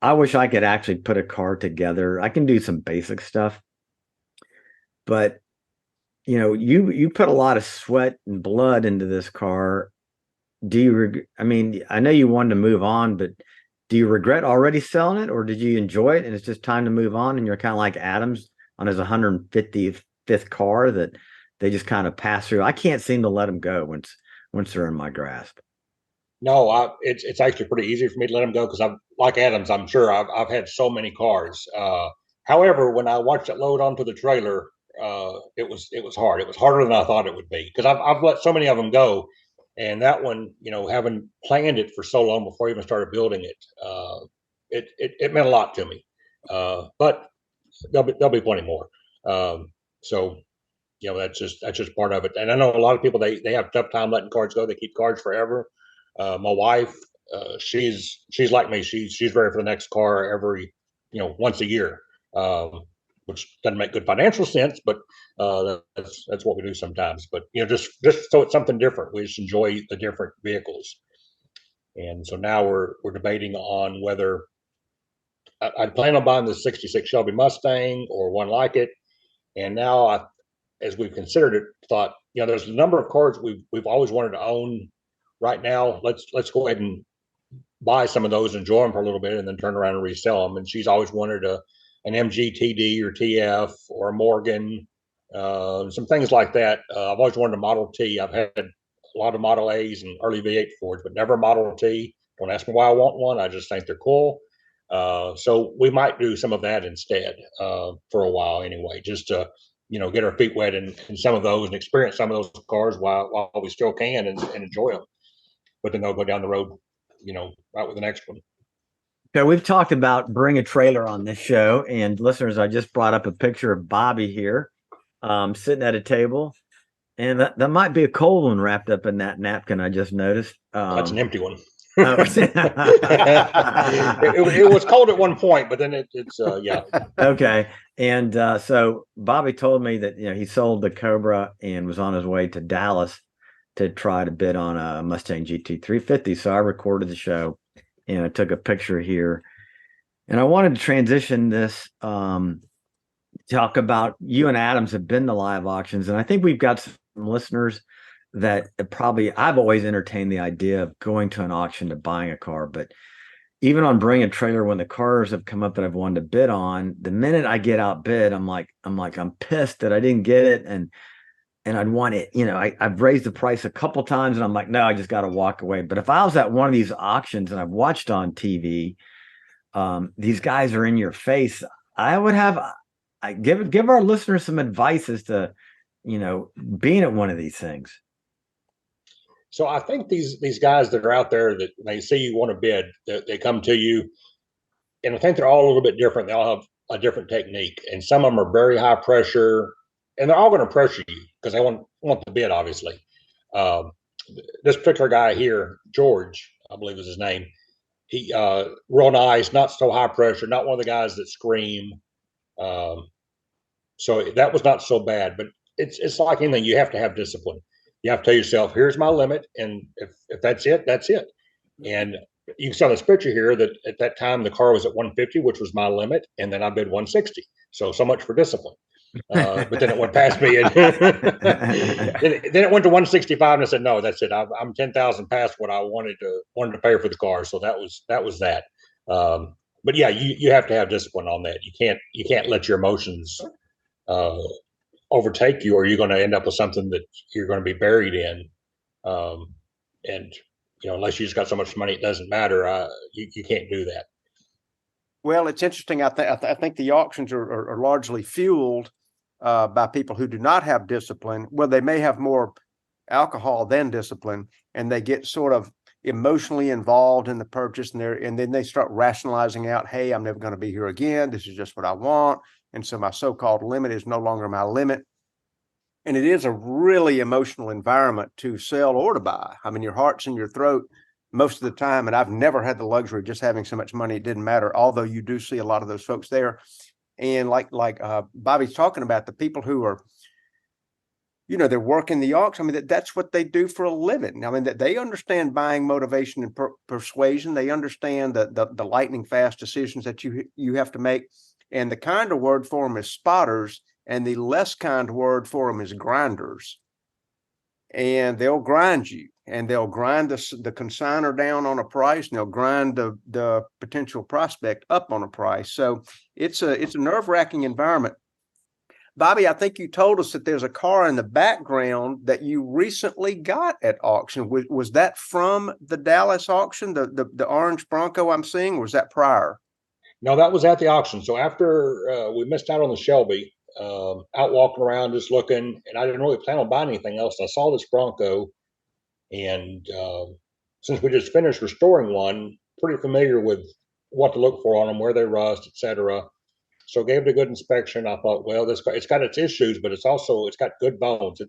I wish I could actually put a car together. I can do some basic stuff, but you put a lot of sweat and blood into this car. I mean, I know you wanted to move on, but do you regret already selling it, or did you enjoy it and it's just time to move on? And you're kind of like Adams on his 155th car that they just kind of pass through. I can't seem to let them go once they're in my grasp. No, it's actually pretty easy for me to let them go because I'm like Adams. I'm sure I've had so many cars. However, when I watched it load onto the trailer, it was hard. It was harder than I thought it would be because I've let so many of them go, and that one, having planned it for so long before I even started building it, it meant a lot to me. But there'll be plenty more. So that's just part of it. And I know a lot of people they have a tough time letting cars go. They keep cars forever. My wife, she's like me. She's ready for the next car every, once a year, which doesn't make good financial sense, but that's what we do sometimes. But just so it's something different. We just enjoy the different vehicles. And so now we're debating on whether I'd plan on buying the '66 Shelby Mustang or one like it. And now as we've considered it, thought, there's a number of cars we've always wanted to own. Right now, let's go ahead and buy some of those, enjoy them for a little bit, and then turn around and resell them. And she's always wanted an MG TD or TF or a Morgan, some things like that. I've always wanted a Model T. I've had a lot of Model A's and early V8 Fords, but never a Model T. Don't ask me why I want one. I just think they're cool. So we might do some of that instead for a while anyway, just to get our feet wet in some of those and experience some of those cars while we still can and enjoy them. But then they'll go down the road, right with the next one. Okay, we've talked about bring a trailer on this show, and listeners, I just brought up a picture of Bobby here, sitting at a table, and that might be a cold one wrapped up in that napkin I just noticed. That's an empty one. Oh. it was cold at one point, but then it's yeah. Okay, and so Bobby told me that he sold the Cobra and was on his way to Dallas to try to bid on a Mustang GT 350. So I recorded the show and I took a picture here. And I wanted to transition this, talk about you and Adams have been to live auctions. And I think we've got some listeners that I've always entertained the idea of going to an auction to buying a car. But even on Bring a Trailer, when the cars have come up that I've wanted to bid on, the minute I get outbid, I'm pissed that I didn't get it. And I'd want it, I've raised the price a couple times and I'm like, no, I just got to walk away. But if I was at one of these auctions and I've watched on TV, these guys are in your face. I give our listeners some advice as to, being at one of these things. So I think these guys that are out there that they see you want to bid, they come to you, and I think they're all a little bit different. They all have a different technique, and some of them are very high pressure. And they're all going to pressure you because they want the bid, obviously. This particular guy here, George, I believe is his name. He real nice, not so high pressure, not one of the guys that scream. So that was not so bad. But it's like anything. You have to have discipline. You have to tell yourself, here's my limit, and if that's it, that's it. And you can see on this picture here that at that time the car was at 150, which was my limit, and then I bid 160. So much for discipline. But then it went past me, and then it went to 165, and I said, "No, that's it. I'm 10,000 past what I wanted to pay for the car." So that was that. But yeah, you have to have discipline on that. You can't let your emotions overtake you, or you're going to end up with something that you're going to be buried in. And unless you just got so much money, it doesn't matter. You can't do that. Well, it's interesting. I think the auctions are largely fueled by people who do not have discipline. Well, they may have more alcohol than discipline, and they get sort of emotionally involved in the purchase, and then they start rationalizing out, hey, I'm never going to be here again. This is just what I want. And so my so-called limit is no longer my limit. And it is a really emotional environment to sell or to buy. I mean, your heart's in your throat most of the time. And I've never had the luxury of just having so much money. It didn't matter. Although you do see a lot of those folks there. And like Bobby's talking about, the people who are, they're working the auction. I mean, that's what they do for a living. I mean, that they understand buying motivation and persuasion. They understand the lightning fast decisions that you have to make. And the kinder word for them is spotters. and the less kind word for them is grinders. And they'll grind you, and they'll grind the consignor down on a price, and they'll grind the potential prospect up on a price. So it's a nerve-wracking environment. Bobby, I think you told us that there's a car in the background that you recently got at auction. Was that from the Dallas auction, the orange Bronco I'm seeing, or was that prior? No, that was at the auction. So after we missed out on the Shelby, out walking around just looking, and I didn't really plan on buying anything else. I saw this Bronco, and since we just finished restoring one, pretty familiar with what to look for on them, where they rust, etc. So gave it a good inspection. I thought, well, it's got its issues, but it's got good bones.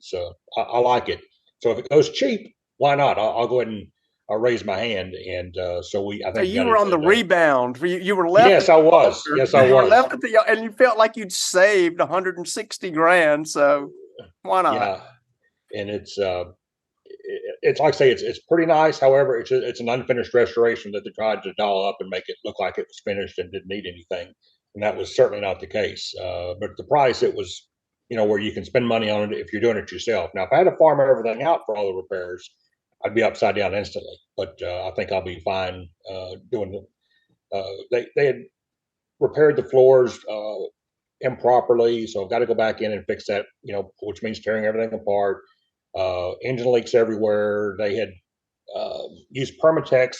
I like it. So if it goes cheap, why not? I'll go ahead and raise my hand. And I think so you were on the rebound. You were left. Yes, I was. Yes, I was. You were left at and you felt like you'd saved 160 grand. So why not? Yeah, and it's like I say, it's pretty nice. However, it's an unfinished restoration that they tried to doll up and make it look like it was finished and didn't need anything. And that was certainly not the case. But the price, it was, where you can spend money on it if you're doing it yourself. Now, if I had to farm everything out for all the repairs, I'd be upside down instantly. But I think I'll be fine doing the. They had repaired the floors improperly, so I've got to go back in and fix that. Which means tearing everything apart. Engine leaks everywhere. They had used Permatex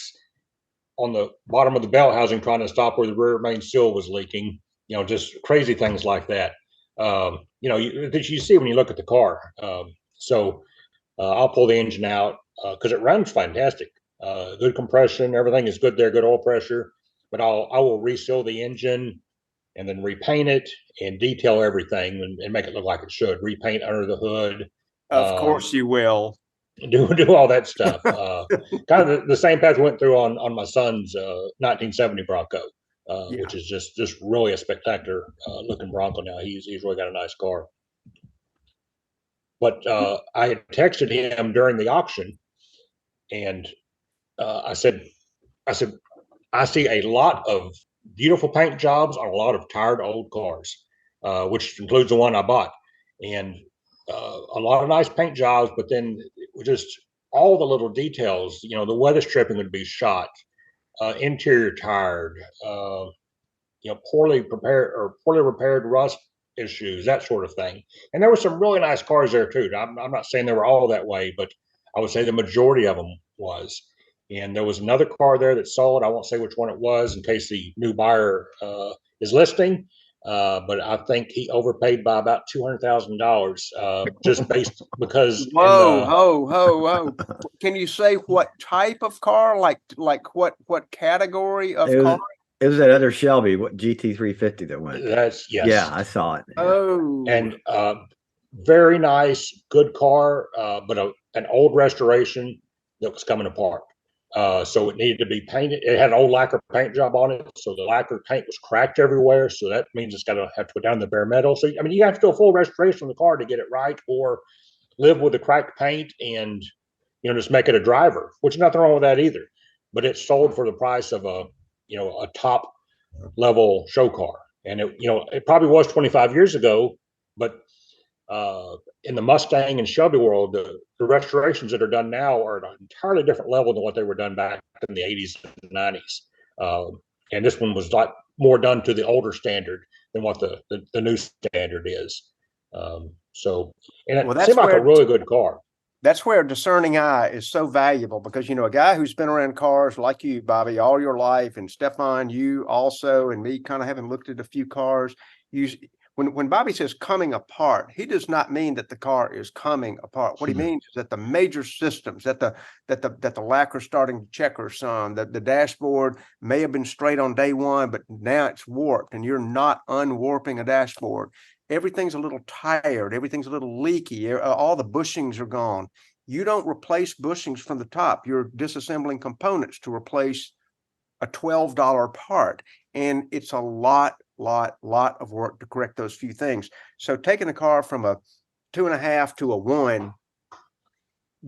on the bottom of the belt housing, trying to stop where the rear main seal was leaking. Just crazy things like that. That you see when you look at the car. I'll pull the engine out because it runs fantastic. Good compression, everything is good there, good oil pressure. But I will reseal the engine and then repaint it and detail everything and make it look like it should. Repaint under the hood. Of course you will. Do all that stuff. Kind of the same path we went through on my son's 1970 Bronco, which is just really a spectacular looking Bronco. Now he's really got a nice car. But I had texted him during the auction, and I said, I see a lot of beautiful paint jobs on a lot of tired old cars, which includes the one I bought, and a lot of nice paint jobs, but then just all the little details, the weather stripping would be shot, interior tired, poorly prepared or poorly repaired rust issues, that sort of thing. And there were some really nice cars there too. I'm not saying they were all that way, but I would say the majority of them was. And there was another car there that sold. I won't say which one it was in case the new buyer is listening. But I think he overpaid by about $200,000 just based because. Whoa. Can you say what type of car? Like what category of car? It was that other Shelby, GT350 that went. Yes. Yeah, I saw it. Oh. And very nice, good car, but an old restoration that was coming apart. So it needed to be painted. It had an old lacquer paint job on it, so the lacquer paint was cracked everywhere. So that means it's got to have to go down the bare metal. So you have to do a full restoration of the car to get it right, or live with the cracked paint and just make it a driver. Which is nothing wrong with that either. But it's sold for the price of a top level show car, and it probably was 25 years ago, but in the Mustang and Shelby world, the restorations that are done now are at an entirely different level than what they were done back in the 80s and 90s. And this one was like more done to the older standard than what the new standard is. It seemed like a really good car. That's where a discerning eye is so valuable, because, a guy who's been around cars like you, Bobby, all your life, and Stephan, you also, and me kind of having looked at a few cars, when Bobby says coming apart, he does not mean that the car is coming apart. What he means is that the major systems, that the lacquer starting to checker some, that the dashboard may have been straight on day one, but now it's warped, and you're not unwarping a dashboard. Everything's a little tired. Everything's a little leaky. All the bushings are gone. You don't replace bushings from the top. You're disassembling components to replace a $12 part. And it's a lot of work to correct those few things. So taking the car from a 2.5 to a 1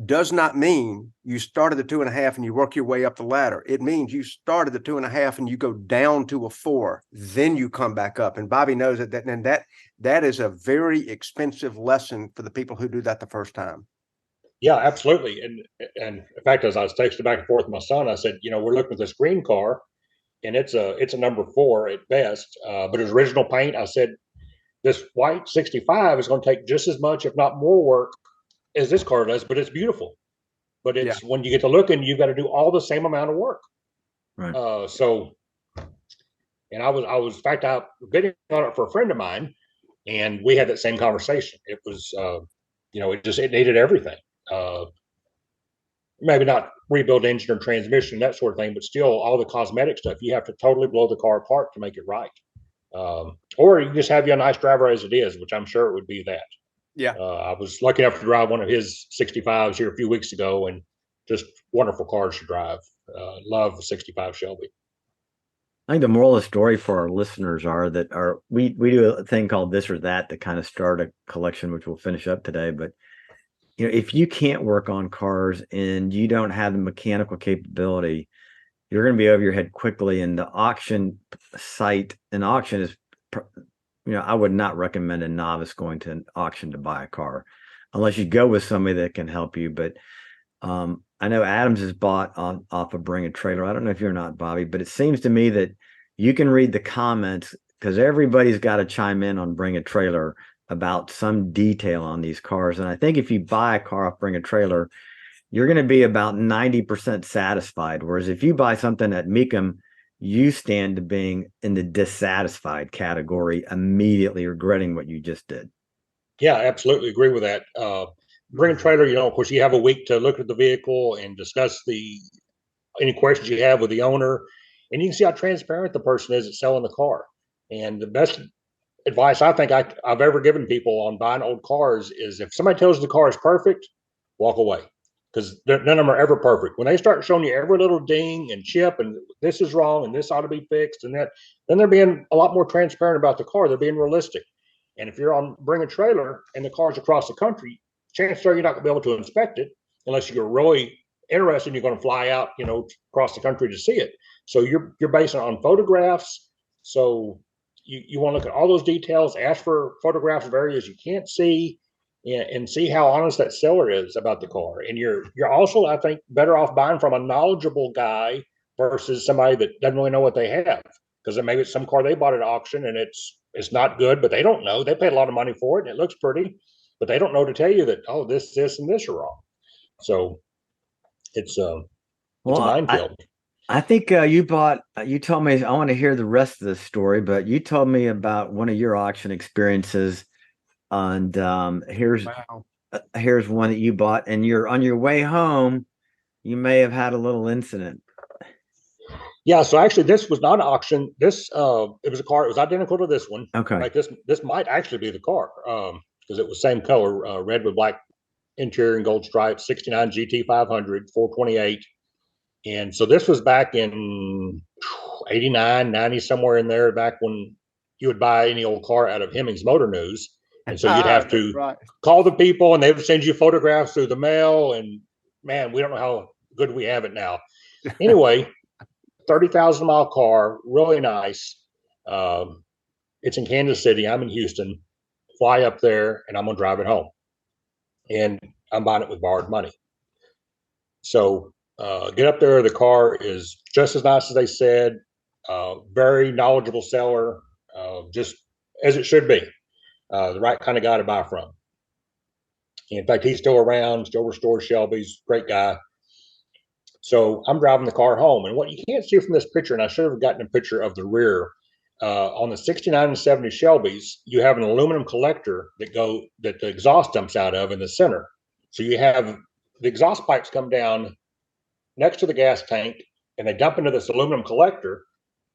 does not mean you started the 2.5 and you work your way up the ladder. It means you started the 2.5 and you go down to a 4, then you come back up. And Bobby knows that is a very expensive lesson for the people who do that the first time. Yeah, absolutely. And in fact, as I was texting back and forth with my son, I said, we're looking at this green car, and it's a number 4 at best, but it's original paint. I said, this white 65 is going to take just as much, if not more, work as this car does, but it's beautiful. But it's when you get to looking, you've got to do all the same amount of work. Right. And I was, in fact, I was bidding on it for a friend of mine, and we had that same conversation. It was, it needed everything. Maybe not rebuild engine or transmission, that sort of thing, but still all the cosmetic stuff. You have to totally blow the car apart to make it right. Or you just have you a nice driver as it is, which I'm sure it would be that. Yeah. I was lucky enough to drive one of his 65s here a few weeks ago, and just wonderful cars to drive. Love the 65 Shelby. I think the moral of the story for our listeners we do a thing called This or That to kind of start a collection, which we'll finish up today. But if you can't work on cars and you don't have the mechanical capability, you're going to be over your head quickly. And the auction site, an auction is, I would not recommend a novice going to an auction to buy a car unless you go with somebody that can help you. But I know Adams has bought off of Bring a Trailer. I don't know if you're not, Bobby, but it seems to me that you can read the comments because everybody's got to chime in on Bring a Trailer about some detail on these cars. And I think if you buy a car off Bring a Trailer, you're going to be about 90% satisfied. Whereas if you buy something at Mecum, you stand to being in the dissatisfied category, immediately regretting what you just did. Yeah, absolutely agree with that. Bring a Trailer, of course, you have a week to look at the vehicle and discuss any questions you have with the owner, and you can see how transparent the person is at selling the car. And the best advice I think I've ever given people on buying old cars is if somebody tells you the car is perfect, walk away, because none of them are ever perfect. When they start showing you every little ding and chip and this is wrong and this ought to be fixed and that, then they're being a lot more transparent about the car. They're being realistic. And if you're on Bring a Trailer and the car's across the country, chances are you're not going to be able to inspect it unless you're really interested. You're going to fly out, across the country to see it. So you're basing it on photographs. So you want to look at all those details, ask for photographs of areas you can't see, and see how honest that seller is about the car. And you're also, I think, better off buying from a knowledgeable guy versus somebody that doesn't really know what they have. Because then maybe it's some car they bought at auction and it's not good, but they don't know. They paid a lot of money for it and it looks pretty, but they don't know to tell you that, oh, this, and this are wrong. So it's a minefield. I think you told me, I want to hear the rest of the story, but you told me about one of your auction experiences. And here's one that you bought, and you're on your way home. You may have had a little incident. Yeah. So actually, this was not an auction. This it was a car. It was identical to this one. Okay. Like this might actually be the car because it was same color, red with black interior and gold stripes, 69 GT 500, 428. And so this was back in 89, 90, somewhere in there, back when you would buy any old car out of Hemmings Motor News. And so you'd have to call the people and they would send you photographs through the mail. And man, we don't know how good we have it now. Anyway, 30,000 mile car, really nice. It's in Kansas City. I'm in Houston. Fly up there and I'm going to drive it home. And I'm buying it with borrowed money. So get up there. The car is just as nice as they said. Very knowledgeable seller, just as it should be. The right kind of guy to buy from. In fact, he's still around, still restores Shelbys, great guy. So I'm driving the car home, and what you can't see from this picture, and I should have gotten a picture of the rear, on the 69 and 70 Shelbys, you have an aluminum collector that the exhaust dumps out of in the center. So you have the exhaust pipes come down next to the gas tank, and they dump into this aluminum collector,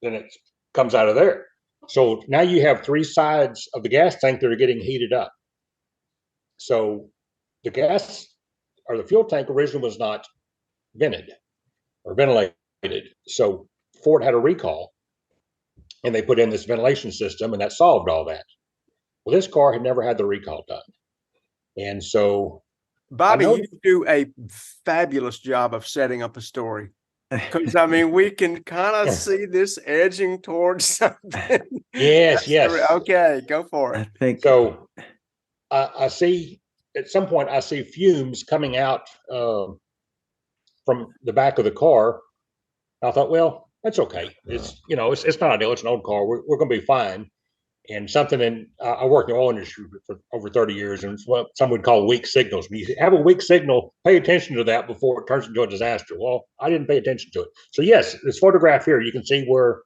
then it comes out of there. So now you have three sides of the gas tank that are getting heated up. So the gas or the fuel tank originally was not vented or ventilated. So Ford had a recall and they put in this ventilation system and that solved all that. Well, this car had never had the recall done. And so Bobby, know- you do a fabulous job of setting up a story. Because I mean, we can kind of see this edging towards something. Yes, yes. Okay, go for I it. think So I see at some point I see fumes coming out from the back of the car. I thought, well, that's okay. It's it's not ideal. It's an old car. We're going to be fine. And something in I worked in the oil industry for over 30 years, and it's what some would call weak signals. When you have a weak signal, pay attention to that before it turns into a disaster. Well, I didn't pay attention to it. So yes, this photograph here, you can see where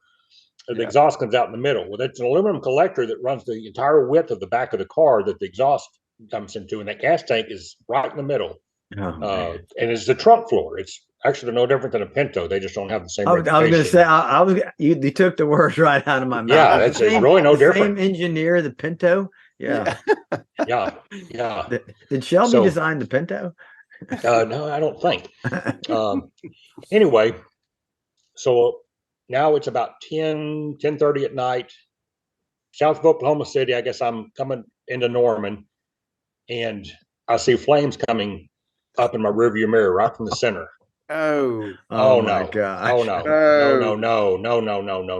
the exhaust comes out in the middle. Well, that's an aluminum collector that runs the entire width of the back of the car that the exhaust comes into, and that gas tank is right in the middle. And it's the trunk floor. It's actually no different than a Pinto. They just don't have the same I was reputation. going to say, you took the words right out of my mouth. Yeah, that's really no different. Same engineer, the Pinto. Yeah. Yeah. Did Shelby design the Pinto? No, I don't think. Anyway, so now it's about 10:30 at night, south of Oklahoma City. I guess I'm coming into Norman, and I see flames coming up in my rearview mirror right from the center. Oh my no. gosh. Oh no.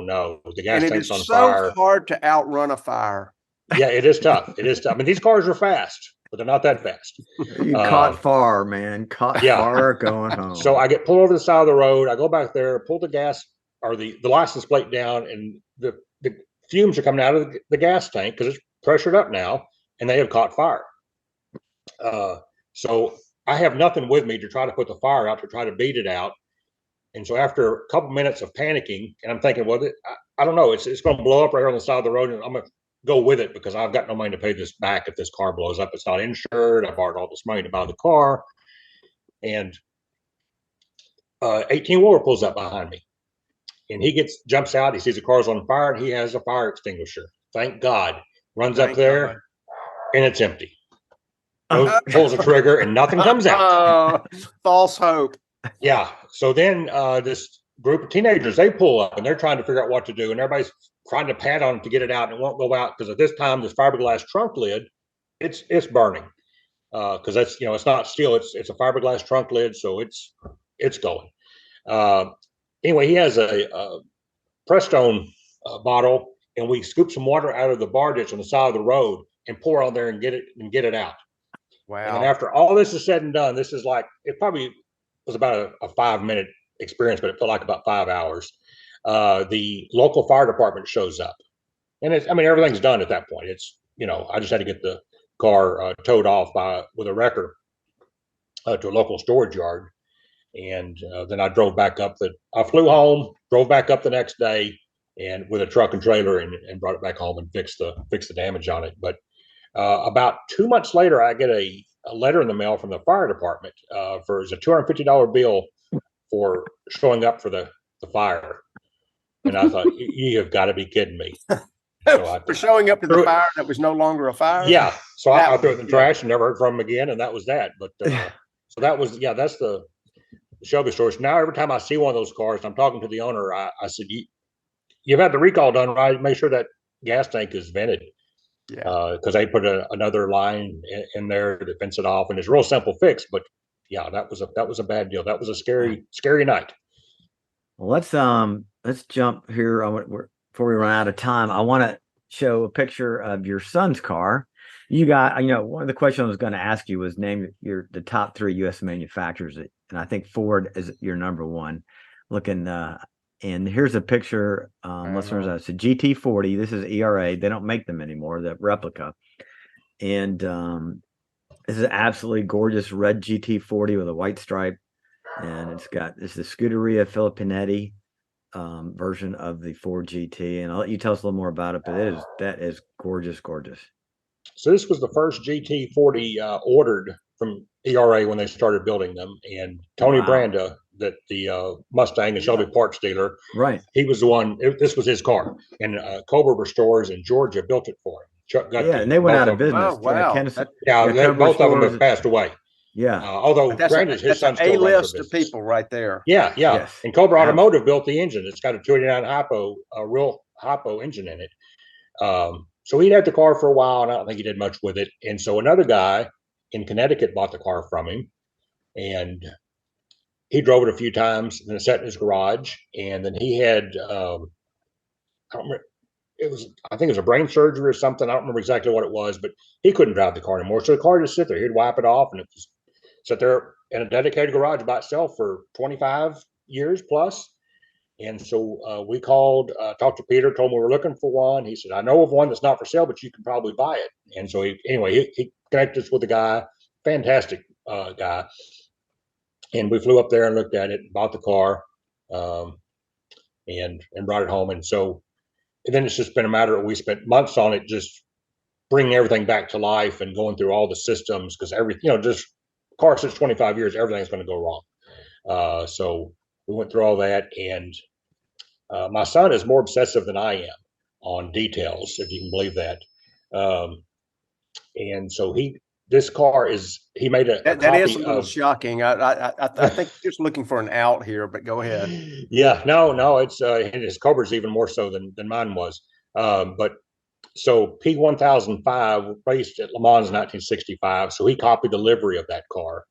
No. The gas tank's on fire. It's so hard to outrun a fire. Yeah, it is tough. It is tough. I mean, these cars are fast, but they're not that fast. You caught far, man. Far going home. So I get pulled over the side of the road. I go back there, pull the gas or the license plate down, and the fumes are coming out of the gas tank because it's pressured up now, and they have caught fire. So I have nothing with me to try to put the fire out, to try to beat it out. And so after a couple minutes of panicking, and I'm thinking, well, I don't know, it's going to blow up right here on the side of the road, and I'm going to go with it because I've got no money to pay this back if this car blows up. It's not insured. I borrowed all this money to buy the car. And 18-wheeler pulls up behind me. And he jumps out. He sees the car's on fire, and he has a fire extinguisher. Thank God. Runs up there, and it's empty. Pulls a trigger, and nothing comes out. False hope. Yeah. So then this group of teenagers, they pull up, and they're trying to figure out what to do. And everybody's trying to pat on it to get it out, and it won't go out because at this time, this fiberglass trunk lid, it's burning. Because that's it's not steel, it's a fiberglass trunk lid, so it's going. Anyway, he has a Prestone bottle, and we scoop some water out of the bar ditch on the side of the road and pour on there and get it out. Wow. And after all this is said and done, this is like, it probably was about a 5-minute experience, but it felt like about 5 hours. The local fire department shows up, and everything's done at that point. It's I just had to get the car towed off with a wrecker to a local storage yard, and then I drove back up. I flew home, drove back up the next day, and with a truck and trailer, and brought it back home and fixed the damage on it. But about 2 months later, I get a letter in the mail from the fire department for a $250 bill for showing up for the fire, and I thought, you have got to be kidding me. So for showing up to the fire that was no longer a fire. Yeah, so I threw it in the trash and never heard from him again, and that was that. But so that was that's the Shelby story. So now every time I see one of those cars, I'm talking to the owner. I said, "You've had the recall done, right? Make sure that gas tank is vented." Yeah, because they put another line in there to fence it off, and it's a real simple fix. But yeah, that was a bad deal. That was a scary night. Well, let's jump here. Before we run out of time, I want to show a picture of your son's car. You got, one of the questions I was going to ask you was name the top 3 U.S. manufacturers, and I think Ford is your number one. Looking, and here's a picture, listeners. It's a GT40. This is ERA. They don't make them anymore, the replica. And this is an absolutely gorgeous red GT40 with a white stripe, and this is the Scuderia Filipinetti version of the Ford GT, and I'll let you tell us a little more about it. But that is gorgeous. So this was the first GT40 ordered from ERA when they started building them, and Tony Branda, that the Mustang and Shelby parts dealer, right? He was the one. This was his car, and Cobra Restorers in Georgia built it for him. Chuck Guthrie, and they went out of business. Oh, wow. Both of them have passed away. Yeah. Although granted, his son still runs list of people right there. Yeah. Yes. And Cobra Automotive built the engine. It's got a 289 hypo, a real hypo engine in it. So he had the car for a while, and I don't think he did much with it. And so another guy in Connecticut bought the car from him, and he drove it a few times, and then it sat in his garage. And then he had, I don't remember, I think it was a brain surgery or something. I don't remember exactly what it was, but he couldn't drive the car anymore. So the car just sit there. He'd wipe it off, and it just sit there in a dedicated garage by itself for 25 years plus. And so we called, talked to Peter, told him we were looking for one. He said, I know of one that's not for sale, but you can probably buy it. And so he connected us with a guy, fantastic guy. And we flew up there and looked at it, bought the car, and brought it home. And so and then it's just been a matter of, we spent months on it, just bringing everything back to life and going through all the systems, because just car sits 25 years, everything's going to go wrong. So we went through all that, and my son is more obsessive than I am on details, if you can believe that. And so this car he made a that copy is a little shocking. I think just looking for an out here, but go ahead. Yeah, no, it's his Cobras even more so than mine was. But so P1005 raced at Le Mans in 1965. So he copied the livery of that car,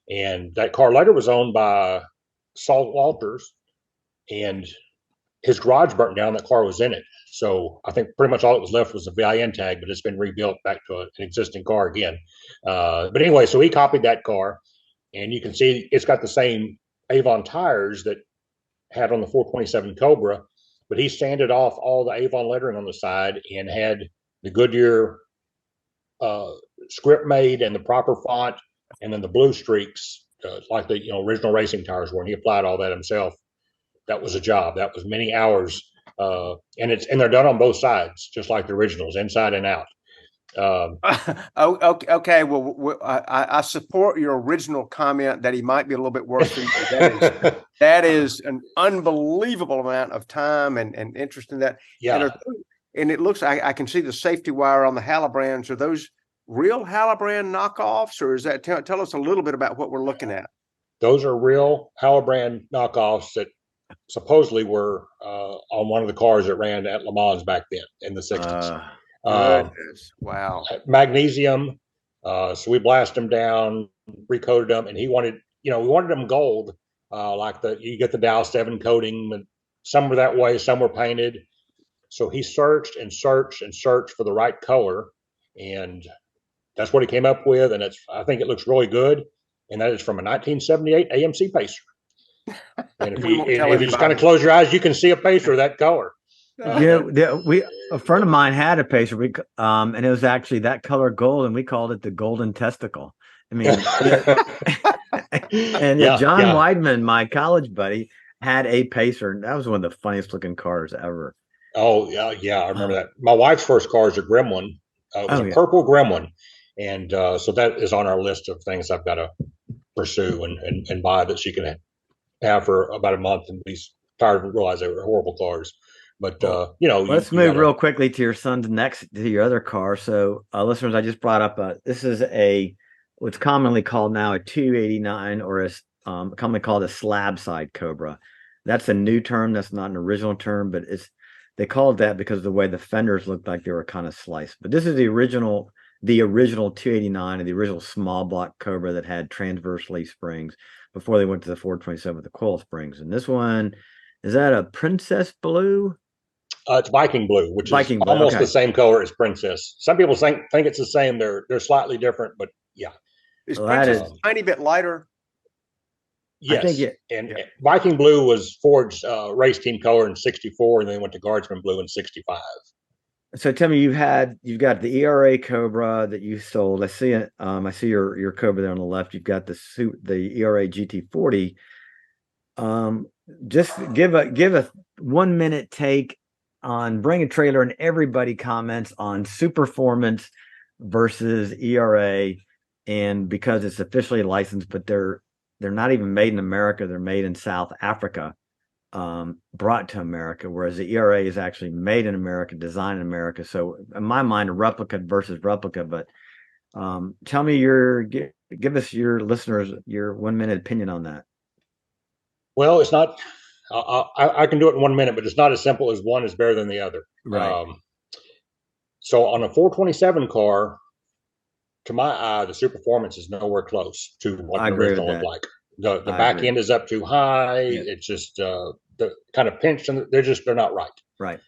and that car later was owned by Salt Walters, and his garage burnt down. That car was in it. So I think pretty much all that was left was a VIN tag, but it's been rebuilt back to an existing car again. But anyway, so he copied that car, and you can see it's got the same Avon tires that had on the 427 Cobra, but he sanded off all the Avon lettering on the side and had the Goodyear script made and the proper font, and then the blue streaks like the original racing tires were, and he applied all that himself. That was a job. That was many hours, and they're done on both sides, just like the originals, inside and out. Okay. Well, I support your original comment that he might be a little bit worse than you. That is an unbelievable amount of time and interest in that. Yeah. And it looks, I can see the safety wire on the Halibrands. Are those real Halibrand knockoffs, or is that, tell us a little bit about what we're looking at? Those are real Halibrand knockoffs that supposedly were on one of the cars that ran at Le Mans back then in the 60s. Wow. Magnesium. So we blasted them down, recoated them, and we wanted them gold, like you get the Dow 7 coating, and some were that way, some were painted. So he searched and searched and searched for the right color, and that's what he came up with. And I think it looks really good. And that is from a 1978 AMC Pacer. And if you just kind of close your eyes, you can see a Pacer of that color. A friend of mine had a Pacer, and it was actually that color gold, and we called it the golden testicle. I mean, John Weidman, my college buddy, had a Pacer, and that was one of the funniest looking cars ever. Oh yeah, I remember that. My wife's first car is a Gremlin. It was a purple Gremlin, and so that is on our list of things I've got to pursue and buy, that she can have for about a month and be tired and realize they were horrible cars. But let's move real quickly to your son's next, to your other car. So listeners, I just brought up this is what's commonly called now a 289, or commonly called a slab side Cobra. That's a new term. That's not an original term, but they called that because of the way the fenders looked like they were kind of sliced. But this is the original 289, and the original small block Cobra that had transverse leaf springs before they went to the 427 with the coil springs. And this one, is that a Princess Blue? It's Viking Blue, which is almost the same color as Princess. Some people think it's the same. They're slightly different, but yeah. Is Princess a tiny bit lighter? Yes. Viking Blue was Ford's race team color in 64, and then went to Guardsman Blue in 65. So tell me, you've got the ERA Cobra that you sold. I see it. I see your Cobra there on the left. You've got the ERA GT40. Just give a 1 minute take on Bring a Trailer, and everybody comments on Superformance versus ERA, and because it's officially licensed, but they're not even made in America. They're made in South Africa, brought to America, whereas the ERA is actually made in America, designed in America. So in my mind, a replica versus replica. But tell me give us, your listeners, your 1 minute opinion on that. Well, it's not. I can do it in 1 minute, but it's not as simple as one is better than the other. Right. So on a 427 car, to my eye, the Super Performance is nowhere close to what I the agree with original looked that. like. The I back agree. end is up too high. Yeah. It's just the kind of pinched, and they're not right. Right.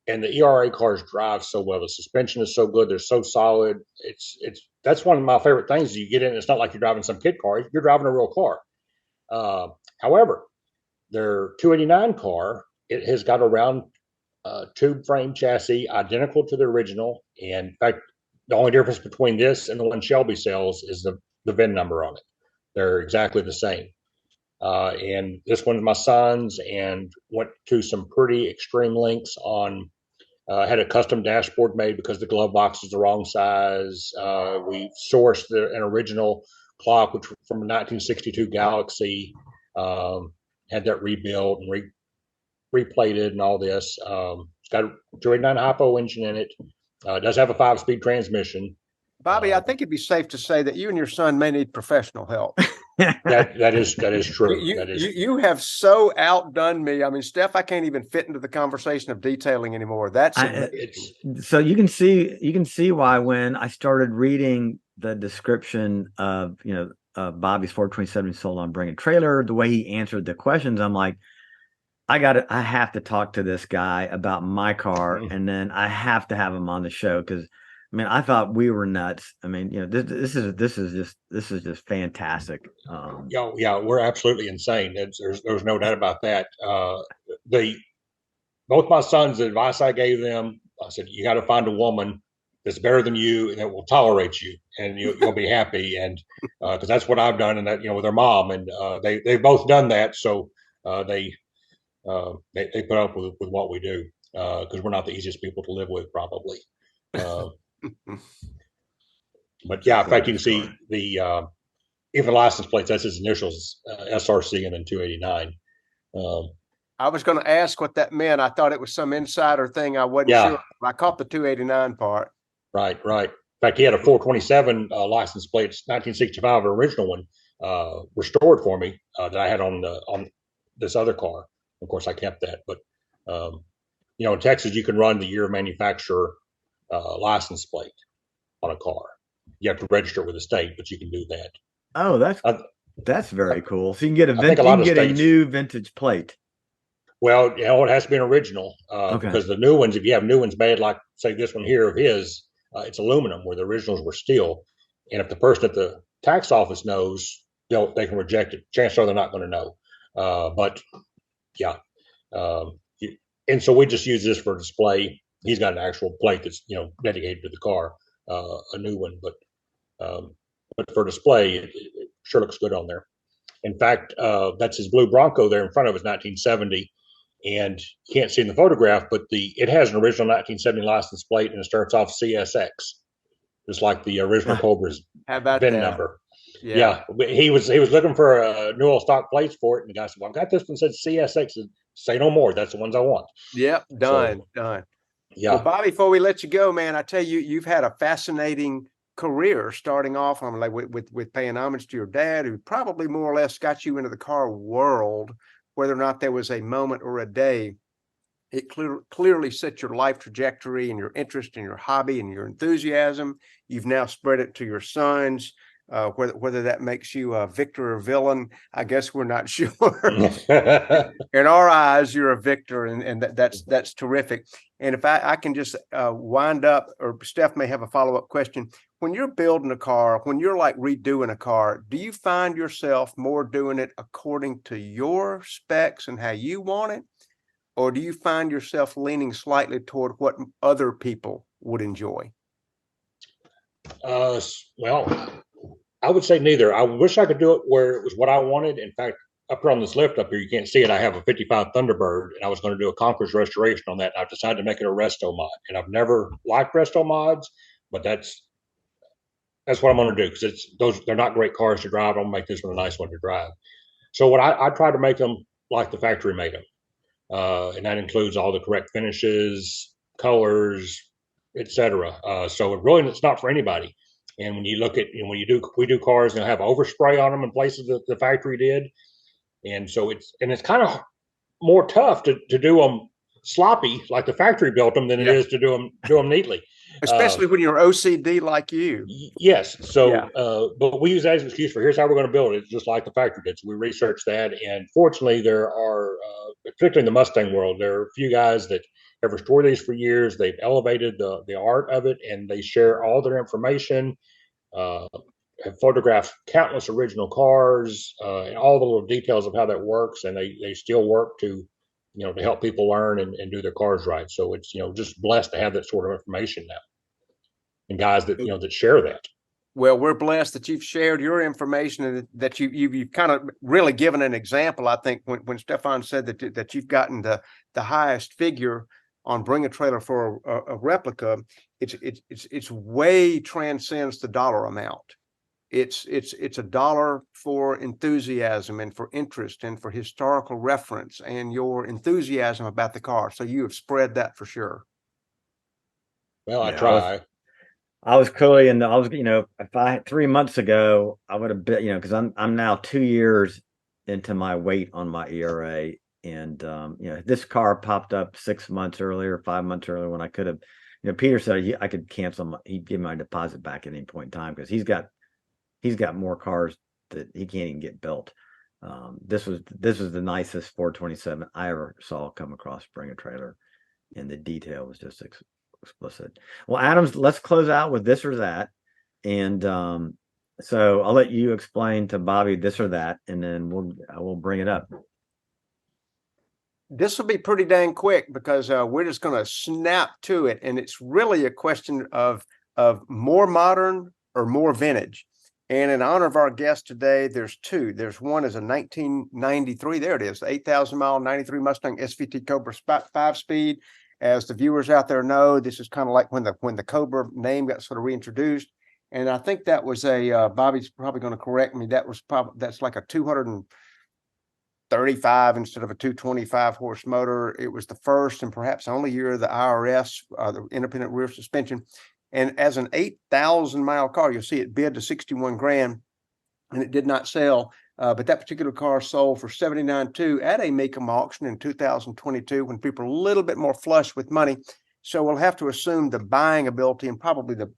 And the ERA cars drive so well. The suspension is so good. They're so solid. That's one of my favorite things. You get in, it's not like you're driving some kid car. You're driving a real car. However, their 289 car, it has got a round tube frame chassis identical to the original. And in fact, the only difference between this and the one Shelby sells is the VIN number on it. They're exactly the same. And this one's my son's, and went to some pretty extreme lengths on, had a custom dashboard made because the glove box is the wrong size. We sourced an original clock, which from a 1962 Galaxy, had that rebuilt and replated and all this. It's got a 289 Hypo engine in it. It does have a 5-speed transmission. Bobby, I think it'd be safe to say that you and your son may need professional help. That is true. You have so outdone me. I mean, Steph, I can't even fit into the conversation of detailing anymore. So you can see why when I started reading the description of Bobby's 427 sold on Bring a Trailer, the way he answered the questions, I'm like, I have to talk to this guy about my car, and then I have to have him on the show because, I mean, I thought we were nuts. I mean, this is just fantastic. Yeah, we're absolutely insane. There's no doubt about that. Both my sons, the advice I gave them, I said, you got to find a woman that's better than you and that will tolerate you, and you'll be happy. And because that's what I've done, and that with their mom, and they've both done that. So they put up with what we do because we're not the easiest people to live with, probably. But yeah, in fact, you can see the even license plates. That's his initials, SRC, and then 289. I was going to ask what that meant. I thought it was some insider thing. I wasn't sure. I caught the 289 part. Right. In fact, he had a 427 license plate, 1965, original one, restored for me that I had on this other car. Of course, I kept that. But in Texas, you can run the year of manufacturer license plate on a car. You have to register with the state, but you can do that. Oh, that's very cool. So you can get a new vintage plate. Well, it has to be an original because the new ones, if you have new ones made, like say this one here of his, it's aluminum where the originals were steel. And if the person at the tax office knows, they can reject it. Chances are they're not going to know. But yeah. And so we just use this for display. He's got an actual plate that's, dedicated to the car, a new one, but for display, it sure looks good on there. In fact, that's his blue Bronco there in front of us, 1970. And you can't see in the photograph, but it has an original 1970 license plate, and it starts off CSX, just like the original Cobras VIN number. Yeah. He was looking for new old stock plates for it, and the guy said, "Well, I've got this one said CSX." And say no more. That's the ones I want. Yep, done. Yeah. Well, Bobby, before we let you go, man, I tell you, you've had a fascinating career starting off on with paying homage to your dad, who probably more or less got you into the car world. Whether or not there was a moment or a day, it clearly set your life trajectory and your interest and your hobby and your enthusiasm. You've now spread it to your sons. Whether that makes you a victor or villain, I guess we're not sure. In our eyes, you're a victor, and that's terrific. And if I can just wind up, or Steph may have a follow-up question. When you're building a car, when you're like redoing a car, do you find yourself more doing it according to your specs and how you want it? Or do you find yourself leaning slightly toward what other people would enjoy? Well, I would say neither. I wish I could do it where it was what I wanted. In fact, up here on this lift up here, you can't see it. I have a 55 Thunderbird, and I was going to do a Conqueror's restoration on that. And I've decided to make it a resto mod. And I've never liked resto mods, but that's what I'm going to do because they're not great cars to drive. I'm going to make this one a nice one to drive. So what I try to make them like the factory made them, and that includes all the correct finishes, colors, etc. So it's not for anybody. And when you look at, we do cars and they'll have overspray on them in places that the factory did. And so it's kind of more tough to do them sloppy like the factory built them than it is to do them neatly. especially when you're OCD like you. Yes. So, Yeah. but we use that as an excuse for here's how we're going to build it, just like the factory did. So we researched that, and fortunately, there are, particularly in the Mustang world, there are a few guys that have restored these for years. They've elevated the art of it, and they share all their information. Uh, have photographed countless original cars and all the little details of how that works, and they still work to, to help people learn and do their cars right. So it's just blessed to have that sort of information now, and guys that that share that. Well, we're blessed that you've shared your information and that you've kind of really given an example. I think when Stephan said that you've gotten the highest figure on Bring a Trailer for a replica, it's way transcends the dollar amount. It's a dollar for enthusiasm and for interest and for historical reference and your enthusiasm about the car. So you have spread that for sure. Well, I Yeah, try. I was clearly if I 3 months ago, I would have been, because I'm now 2 years into my wait on my ERA. And this car popped up 6 months earlier, 5 months earlier when I could have, Peter said I could cancel he'd give my deposit back at any point in time because he's got more cars that he can't even get built. This was the nicest 427 I ever saw come across Bring a Trailer, and the detail was just explicit. Well, Adams, let's close out with this or that, and so I'll let you explain to Bobby this or that, and then we'll bring it up. This will be pretty dang quick because we're just going to snap to it, and it's really a question of more modern or more vintage. And in honor of our guest today, there's two. There's one is a 1993. There it is, 8,000 mile 93 Mustang SVT Cobra 5-speed. As the viewers out there know, this is kind of like when the Cobra name got sort of reintroduced. And I think that was a Bobby's probably going to correct me. That's like a 235 instead of a 225 horse motor. It was the first and perhaps only year of the IRS, the independent rear suspension. And as an 8,000 mile car, you'll see it bid to 61 grand, and it did not sell. But that particular car sold for 79.2 at a Mecum auction in 2022 when people are a little bit more flush with money. So we'll have to assume the buying ability and probably the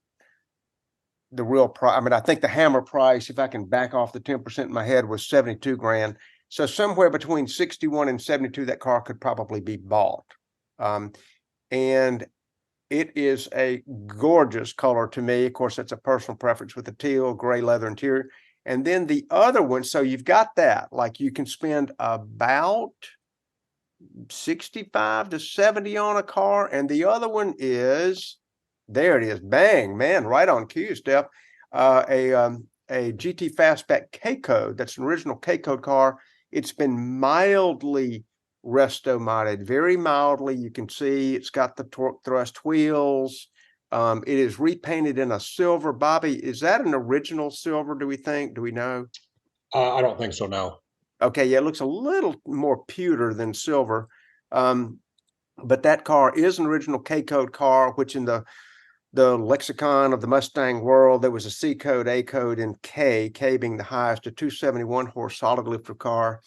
real price. I mean, I think the hammer price, if I can back off the 10% in my head, was 72 grand. So somewhere between 61 and 72, that car could probably be bought. And it is a gorgeous color to me. Of course, that's a personal preference with the teal, gray leather interior. And then the other one, so you've got that, like you can spend about 65 to 70 on a car. And the other one is, there it is, bang, man, right on cue, Steph. A GT Fastback K-Code. That's an original K-Code car. It's been mildly resto modded, very mildly. You can see it's got the torque thrust wheels. It is repainted in a silver. Bobby, is that an original silver, do we think? Do we know? I don't think so, no. Okay, yeah, it looks a little more pewter than silver. But that car is an original K-Code car, which in the lexicon of the Mustang world, there was a C code, A code, and K being the highest, a 271 horse solid lifter car.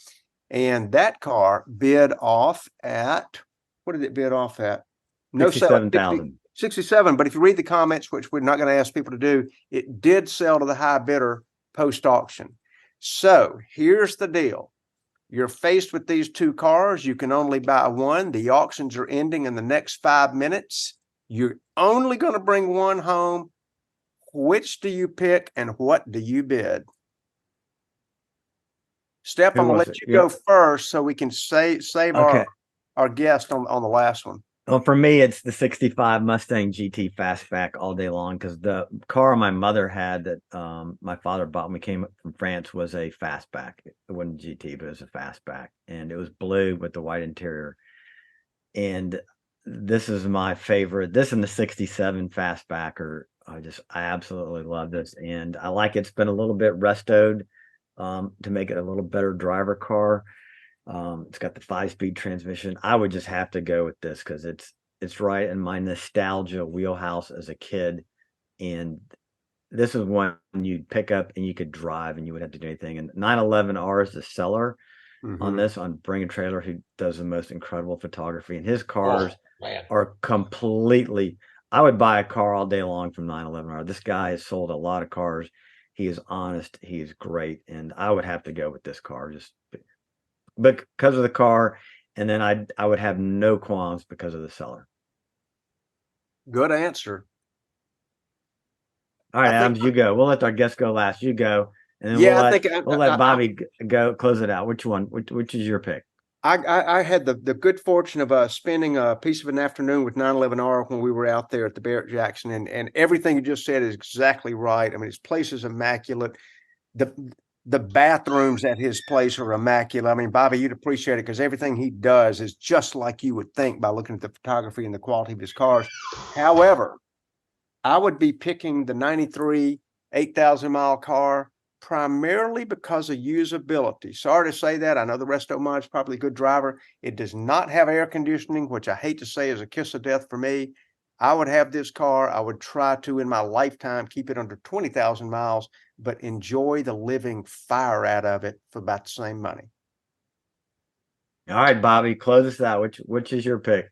And that car bid off at, what did it bid off at? No, 67,000. 67. But if you read the comments, which we're not going to ask people to do, it did sell to the high bidder post-auction. So here's the deal. You're faced with these two cars. You can only buy one. The auctions are ending in the next 5 minutes. You're only going to bring one home. Which do you pick and what do you bid? Steph, I'm going to let you go first so we can save okay. our guest on the last one. Well, for me, it's the 65 Mustang GT Fastback all day long because the car my mother had that my father bought when we came from France was a Fastback. It wasn't GT, but it was a Fastback. And it was blue with the white interior. And this is my favorite. This and the 67 Fastback I absolutely love this. And I like it's been a little bit restoed to make it a little better driver car. It's got the 5-speed transmission. I would just have to go with this because it's right in my nostalgia wheelhouse as a kid. And this is one you'd pick up and you could drive and you wouldn't have to do anything. And 911R is the seller on this, on Bring a Trailer, who does the most incredible photography. And his cars are completely, I would buy a car all day long from 911R. This guy has sold a lot of cars. He is honest. He is great. And I would have to go with this car just because of the car. And then I would have no qualms because of the seller. Good answer. All right, I think- Adams, you go. We'll let our guest go last. You go. And then Yeah, we'll let Bobby go close it out. Which one? Which is your pick? I had the good fortune of spending a piece of an afternoon with 911R when we were out there at the Barrett Jackson, and everything you just said is exactly right. I mean, his place is immaculate. The bathrooms at his place are immaculate. I mean, Bobby, you'd appreciate it because everything he does is just like you would think by looking at the photography and the quality of his cars. However, I would be picking the 93 8,000-mile car primarily because of usability. Sorry to say that. I know the Resto Mod is probably a good driver. It does not have air conditioning, which I hate to say is a kiss of death for me. I would have this car. I would try to, in my lifetime, keep it under 20,000 miles, but enjoy the living fire out of it for about the same money. All right, Bobby, close us out. Which is your pick?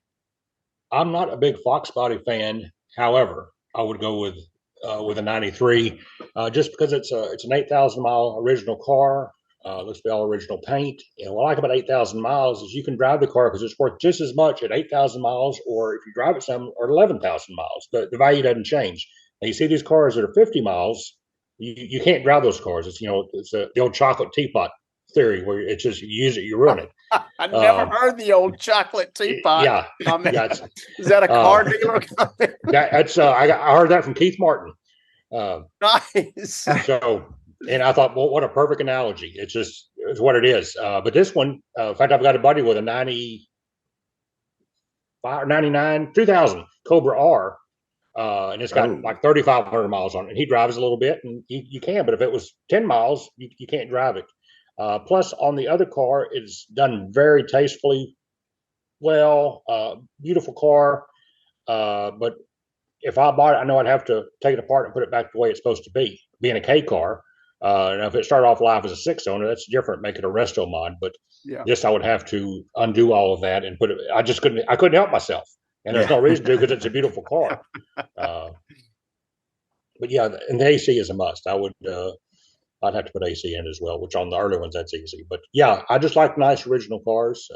I'm not a big Fox body fan. However, I would go with a 93, just because it's an 8,000-mile original car. Looks to be all original paint. And what I like about 8,000 miles is you can drive the car because it's worth just as much at 8,000 miles, or if you drive it some, or 11,000 miles. The value doesn't change. Now you see these cars that are 50 miles, you can't drive those cars. It's the old chocolate teapot theory where it's just you use it, you ruin it. I never heard the old chocolate teapot. Yeah, Is that a car dealer? I heard that from Keith Martin. Nice. So, and I thought, well, what a perfect analogy. It's what it is. But this one, in fact, I've got a buddy with a 95, 99, 2000 Cobra R, and it's got like 3,500 miles on it. And he drives a little bit, and you can, but if it was 10 miles, you can't drive it. Plus, on the other car, it's done very tastefully. Well, beautiful car, but if I bought it, I know I'd have to take it apart and put it back the way it's supposed to be. Being a K car, and if it started off life as a 6-owner, that's different. Make it a Resto Mod, but this I would have to undo all of that and put it. I couldn't help myself, and there's no reason to because it's a beautiful car. But yeah, and the AC is a must. I'd have to put AC in as well, which on the early ones that's easy. But yeah, I just like nice original cars.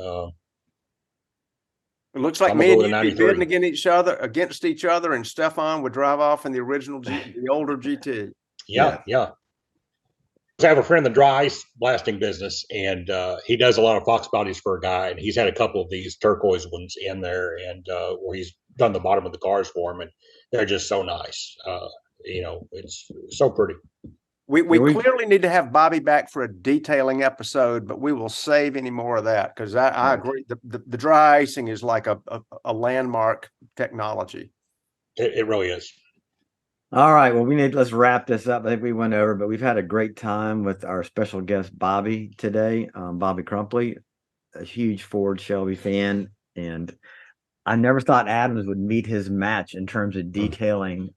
It looks like me and you'd be bidding against each other, and Stephan would drive off in the original, the older GT. Yeah. I have a friend in the dry ice blasting business, and he does a lot of Fox bodies for a guy, and he's had a couple of these turquoise ones in there, and where he's done the bottom of the cars for him, and they're just so nice. It's so pretty. We clearly need to have Bobby back for a detailing episode, but we will save any more of that because I agree. The dry icing is like a landmark technology. It really is. All right. Well, let's wrap this up. I think we went over, but we've had a great time with our special guest, Bobby, today. Bobby Crumpley, a huge Ford Shelby fan. And I never thought Adams would meet his match in terms of detailing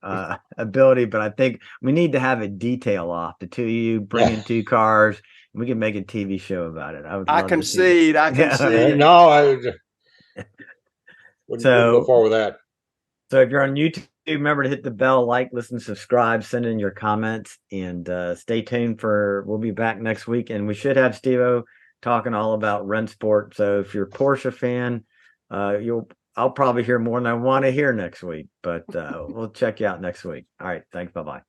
ability, but I think we need to have a detail off. The two of you bring in two cars, and we can make a TV show about it. I concede. I concede. No, I wouldn't go forward with that. So if you're on YouTube, remember to hit the bell, like, listen, subscribe, send in your comments, and stay tuned we'll be back next week. And we should have Steve-O talking all about Rennsport. So if you're a Porsche fan, I'll probably hear more than I want to hear next week, but we'll check you out next week. All right. Thanks. Bye-bye.